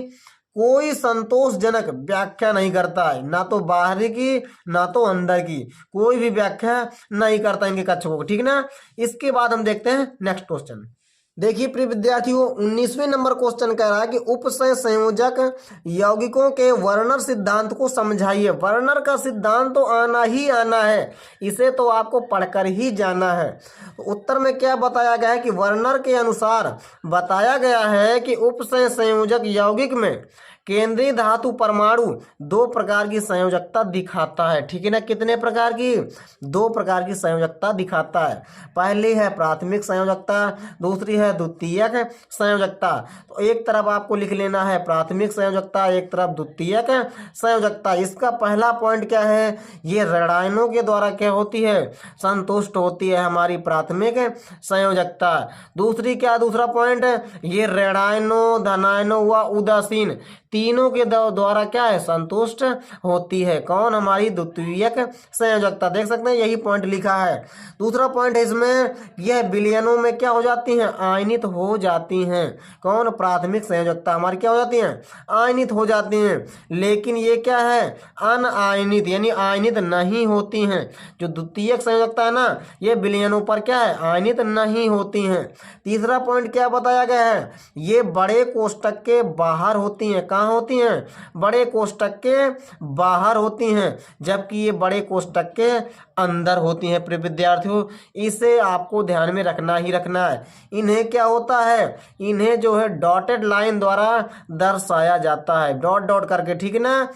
Speaker 1: कोई संतोषजनक व्याख्या नहीं करता है, ना तो बाहरी की ना तो अंदर की, कोई भी व्याख्या नहीं करता इनके कक्षकों को, ठीक ना। इसके बाद हम देखते हैं नेक्स्ट क्वेश्चन। देखिए प्रिय विद्यार्थियों, 19वें नंबर क्वेश्चन कह रहा है कि उपसय संयोजक यौगिकों के वर्नर सिद्धांत को समझाइए। वर्नर का सिद्धांत तो आना ही आना है, इसे तो आपको पढ़कर ही जाना है। उत्तर में क्या बताया गया है कि वर्नर के अनुसार बताया गया है कि उपसय संयोजक यौगिक में केंद्रीय धातु परमाणु दो प्रकार की संयोजकता दिखाता है, ठीक है ना। कितने प्रकार की, दो प्रकार की संयोजकता दिखाता है। पहली है प्राथमिक संयोजकता, दूसरी है द्वितीयक संयोजकता। तो एक तरफ आपको लिख लेना है प्राथमिक संयोजकता, एक तरफ द्वितीयक संयोजकता। इसका पहला पॉइंट क्या है, ये ऋणायनों के द्वारा क्या होती है, संतुष्ट होती है हमारी प्राथमिक संयोजकता। दूसरी क्या, दूसरा पॉइंट, ये ऋणायनों धनायनों व उदासीन तीनों के द्वारा क्या है, संतुष्ट होती है। कौन, हमारी द्वितीयक संयोजकता। देख सकते हैं यही पॉइंट लिखा है। दूसरा पॉइंट है इसमें, यह विलयनों में क्या हो जाती हैं, आयनित हो जाती हैं। कौन, प्राथमिक संयोजकता हमारी क्या हो जाती हैं, आयनित हो जाती हैं। लेकिन ये क्या है, अनआयनित, यानी आयनित नहीं होती हैं। जो द्वितीयक संयोजकता है ना, ये विलयनों पर क्या है, आयनित नहीं होती हैं। तीसरा पॉइंट क्या बताया गया है, ये बड़े कोष्टक के बाहर होती हैं। कहाँ होती हैं, बड़े कोष्टक के बाहर होती हैं, जबकि ये बड़े कोष्टक के अंदर होती हैं। प्रिय विद्यार्थियों, इसे आपको ध्यान में रखना ही रखना है। इन्हें क्या होता है, इन्हें जो है डॉटेड लाइन द्वारा दर्शाया जाता है, डॉट डॉट करके, ठीक है ना।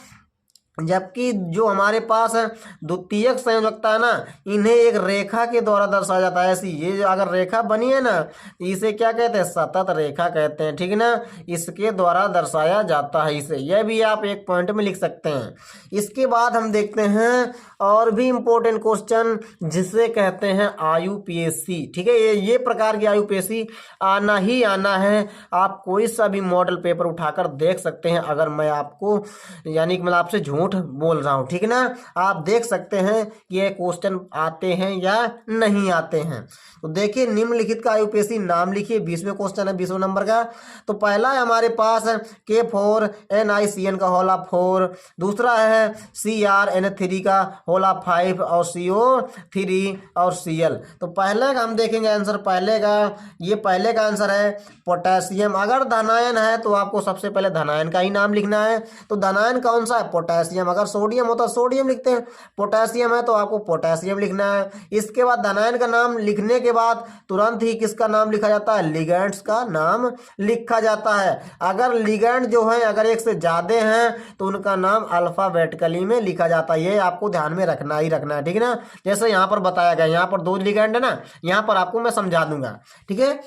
Speaker 1: जबकि जो हमारे पास द्वितीयक संयोजकता है ना, इन्हें एक रेखा के द्वारा दर्शाया जाता है। ऐसी ये जो अगर रेखा बनी है ना, इसे क्या कहते हैं, सतत रेखा कहते हैं, ठीक है ना। इसके द्वारा दर्शाया जाता है इसे, यह भी आप एक पॉइंट में लिख सकते हैं। इसके बाद हम देखते हैं और भी इम्पोर्टेंट क्वेश्चन, जिसे कहते हैं आयुपीएससी, ठीक है। ये प्रकार की आयुपीएससी आना ही आना है। आप कोई सा भी मॉडल पेपर उठाकर देख सकते हैं, अगर मैं आपको यानी कि मैं आपसे झूठ बोल रहा हूं, ठीक है ना। आप देख सकते हैं कि ये क्वेश्चन आते हैं या नहीं आते हैं। तो देखिए निम्नलिखित का आयुपीएससी नाम लिखिए, 20वें क्वेश्चन है, 20वें नंबर का। तो पहला है हमारे पास K4NiCN का होला 4, दूसरा है CrN3 का होला 5 और CO3 और Cl। तो पहले का हम देखेंगे आंसर, पहले का, ये पहले का आंसर है पोटेशियम। अगर धनायन है तो आपको सबसे पहले धनायन का ही नाम लिखना है। तो धनायन कौन सा है, पोटेशियम। अगर सोडियम होता है सोडियम लिखते हैं, पोटेशियम है तो आपको पोटेशियम लिखना है। इसके बाद धनायन का नाम लिखने के बाद तुरंत ही किसका नाम लिखा जाता है, लिगेंड्स का नाम लिखा जाता है। अगर लिगेंड जो है अगर एक से ज्यादा हैं तो उनका नाम अल्फाबेटिकली में लिखा जाता है। ये आपको ध्यान में रखना ही रखना है, ठीक है ना। जैसे यहाँ पर बताया गया, यहाँ पर 2 लिगेंड है ना, यहाँ पर आपको मैं समझा दूंगा, ठीक है।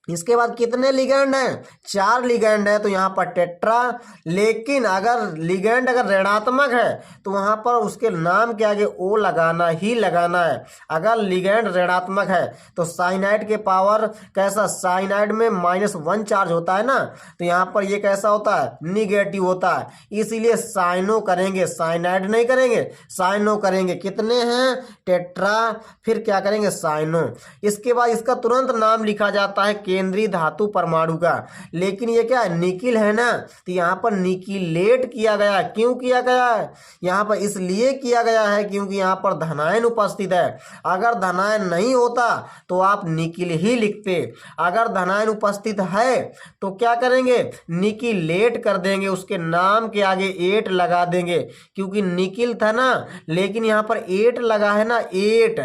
Speaker 1: इसके बाद कितने लिगेंड हैं, 4 लिगेंड है, तो यहाँ पर टेट्रा। लेकिन अगर लिगेंड अगर ऋणात्मक है तो वहाँ पर उसके नाम के आगे O लगाना ही लगाना है। अगर लिगेंड ऋणात्मक है तो साइनाइड के पावर कैसा, साइनाइड में -1 चार्ज होता है ना, तो यहाँ पर ये कैसा होता है, निगेटिव होता है। इसीलिए साइनो करेंगे, साइनाइड नहीं करेंगे, साइनो करेंगे। कितने हैं, टेट्रा, फिर क्या करेंगे, साइनो। इसके बाद इसका तुरंत नाम लिखा जाता है केंद्रीय धातु परमाणु का। लेकिन ये क्या है, निकिल है ना, तो यहाँ पर निकिलेट किया गया। क्यों किया गया है, यहाँ पर इसलिए किया गया है क्योंकि यहाँ पर धनायन उपस्थित है। अगर धनायन नहीं होता तो आप निकिल ही लिखते। अगर धनायन उपस्थित है तो क्या करेंगे, निकिलेट कर देंगे, उसके नाम के आगे 8 लगा देंगे। क्योंकि निकिल था ना, लेकिन यहाँ पर 8 लगा है ना, 8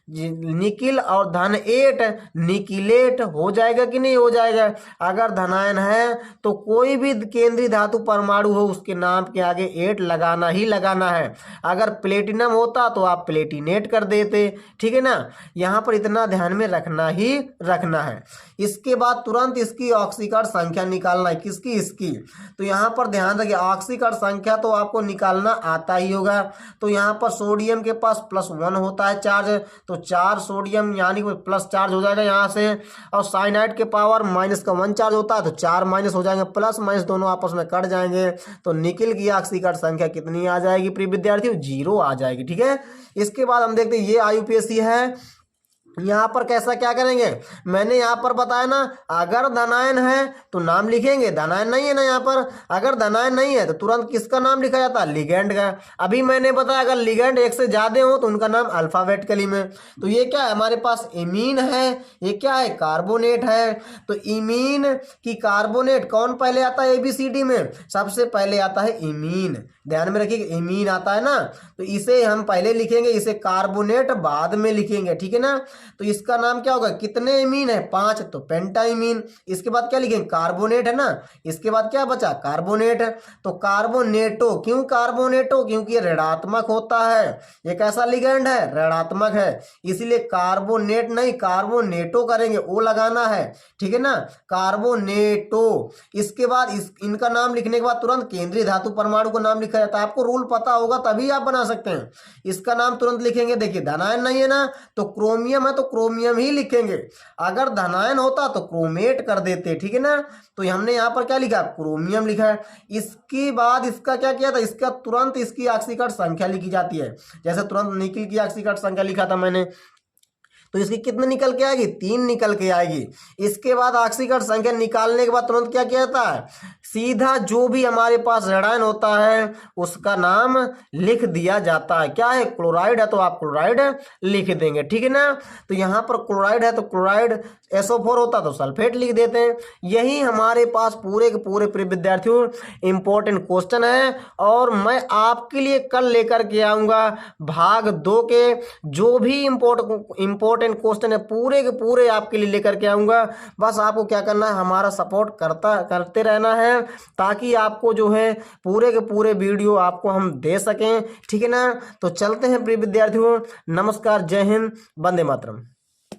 Speaker 1: निकिल और धन 8 निकिलेट हो जाएगा। जाएगा कि नहीं हो जाएगा? अगर धनायन है तो कोई भी केंद्रीय धातु परमाणु हो उसके नाम के आगे 8 लगाना ही लगाना है। अगर प्लेटिनम होता तो आप प्लेटिनेट कर देते, ठीक है ना। यहाँ पर इतना ध्यान में रखना ही रखना है। इसके बाद तुरंत इसकी ऑक्सीकरण संख्या निकालना है। किसकी? इसकी। तो यहाँ पर ध्यान रखिए, ऑक्सीकरण संख्या तो आपको निकालना आता ही होगा। तो यहाँ पर सोडियम के पास +1 होता है चार्ज, तो 4 सोडियम यानी कि प्लस चार्ज हो जाएगा यहाँ से। और साइनाइड के पावर -1 चार्ज होता है, तो 4 माइनस हो जाएंगे, प्लस माइनस दोनों आपस में कट जाएंगे। तो निकिल की ऑक्सीकरण संख्या कितनी आ जाएगी प्रिय विद्यार्थियों? 0 आ जाएगी, ठीक है। इसके बाद हम देखते हैं ये IUPAC है। यहाँ पर कैसा क्या करेंगे, मैंने यहाँ पर बताया ना, अगर धनायन है तो नाम लिखेंगे, धनायन नहीं है ना यहाँ पर, अगर धनायन नहीं है तो तुरंत किसका नाम लिखा जाता है? लिगेंड का। अभी मैंने बताया अगर लिगेंड एक से ज्यादा हो तो उनका नाम अल्फाबेटिकली में। तो ये क्या है हमारे पास? इमीन है। ये क्या है? कार्बोनेट है। तो इमीन की कार्बोनेट कौन पहले आता है ABCD में? सबसे पहले आता है इमीन। ध्यान में रखिए, इमीन आता है ना, तो इसे हम पहले लिखेंगे, इसे कार्बोनेट बाद में लिखेंगे, ठीक है ना। तो इसका नाम क्या होगा? कितने इमीन है? 5, तो पेंटाइमीन। इसके बाद क्या लिखेंगे? कार्बोनेट है ना। इसके बाद क्या बचा? कार्बोनेट। तो कार्बोनेटो। क्यों कार्बोनेटो? क्योंकि ये ऋणात्मक होता है। ये कैसा लिगेंड है? ऋणात्मक है, इसीलिए कार्बोनेट नहीं कार्बोनेटो करेंगे, ओ लगाना है, ठीक है ना, कार्बोनेटो। इसके बाद इनका नाम लिखने के बाद तुरंत केंद्रीय धातु परमाणु का नाम लिखा जाता है। आपको रूल पता होगा तभी आप बना सकते हैं। इसका नाम तुरंत लिखेंगे। देखिए धनायन नहीं है ना, तो क्रोमियम है तो क्रोमियम ही लिखेंगे। अगर धनायन होता तो क्रोमेट कर देते, ठीक है ना। तो हमने यहाँ पर क्या लिखा? क्रोमियम लिखा है। इसके बाद इसका क्या किया था? इसका तुरंत इसकी ऑक्सीकरण संख्या लिखी जाती है। जैसे तुरंत निकिल की ऑक्सीकरण संख्या लिखा था मैंने, तो इसकी कितने निकल के आएगी? 3 निकल के आएगी। इसके बाद ऑक्सीकरण संख्या निकालने के बाद तुरंत क्या किया जाता है? सीधा जो भी हमारे पास ऋणायन होता है उसका नाम लिख दिया जाता है। क्या है? क्लोराइड है तो आप क्लोराइड लिख देंगे, ठीक है ना। तो यहाँ पर क्लोराइड है तो क्लोराइड, SO4 होता तो सल्फेट लिख देते हैं। यही हमारे पास पूरे के पूरे प्रिय विद्यार्थियों इंपॉर्टेंट क्वेश्चन है। और मैं आपके लिए कल लेकर के आऊँगा भाग 2 के जो भी इम्पोर्टेंट क्वेश्चन है पूरे के पूरे आपके लिए लेकर के आऊँगा। बस आपको क्या करना है? हमारा सपोर्ट करते रहना है, ताकि आपको जो है पूरे के पूरे वीडियो आपको हम दे सकें, ठीक है ना। तो चलते हैं प्रिय विद्यार्थियों, नमस्कार, जय हिंद, वंदे मातरम।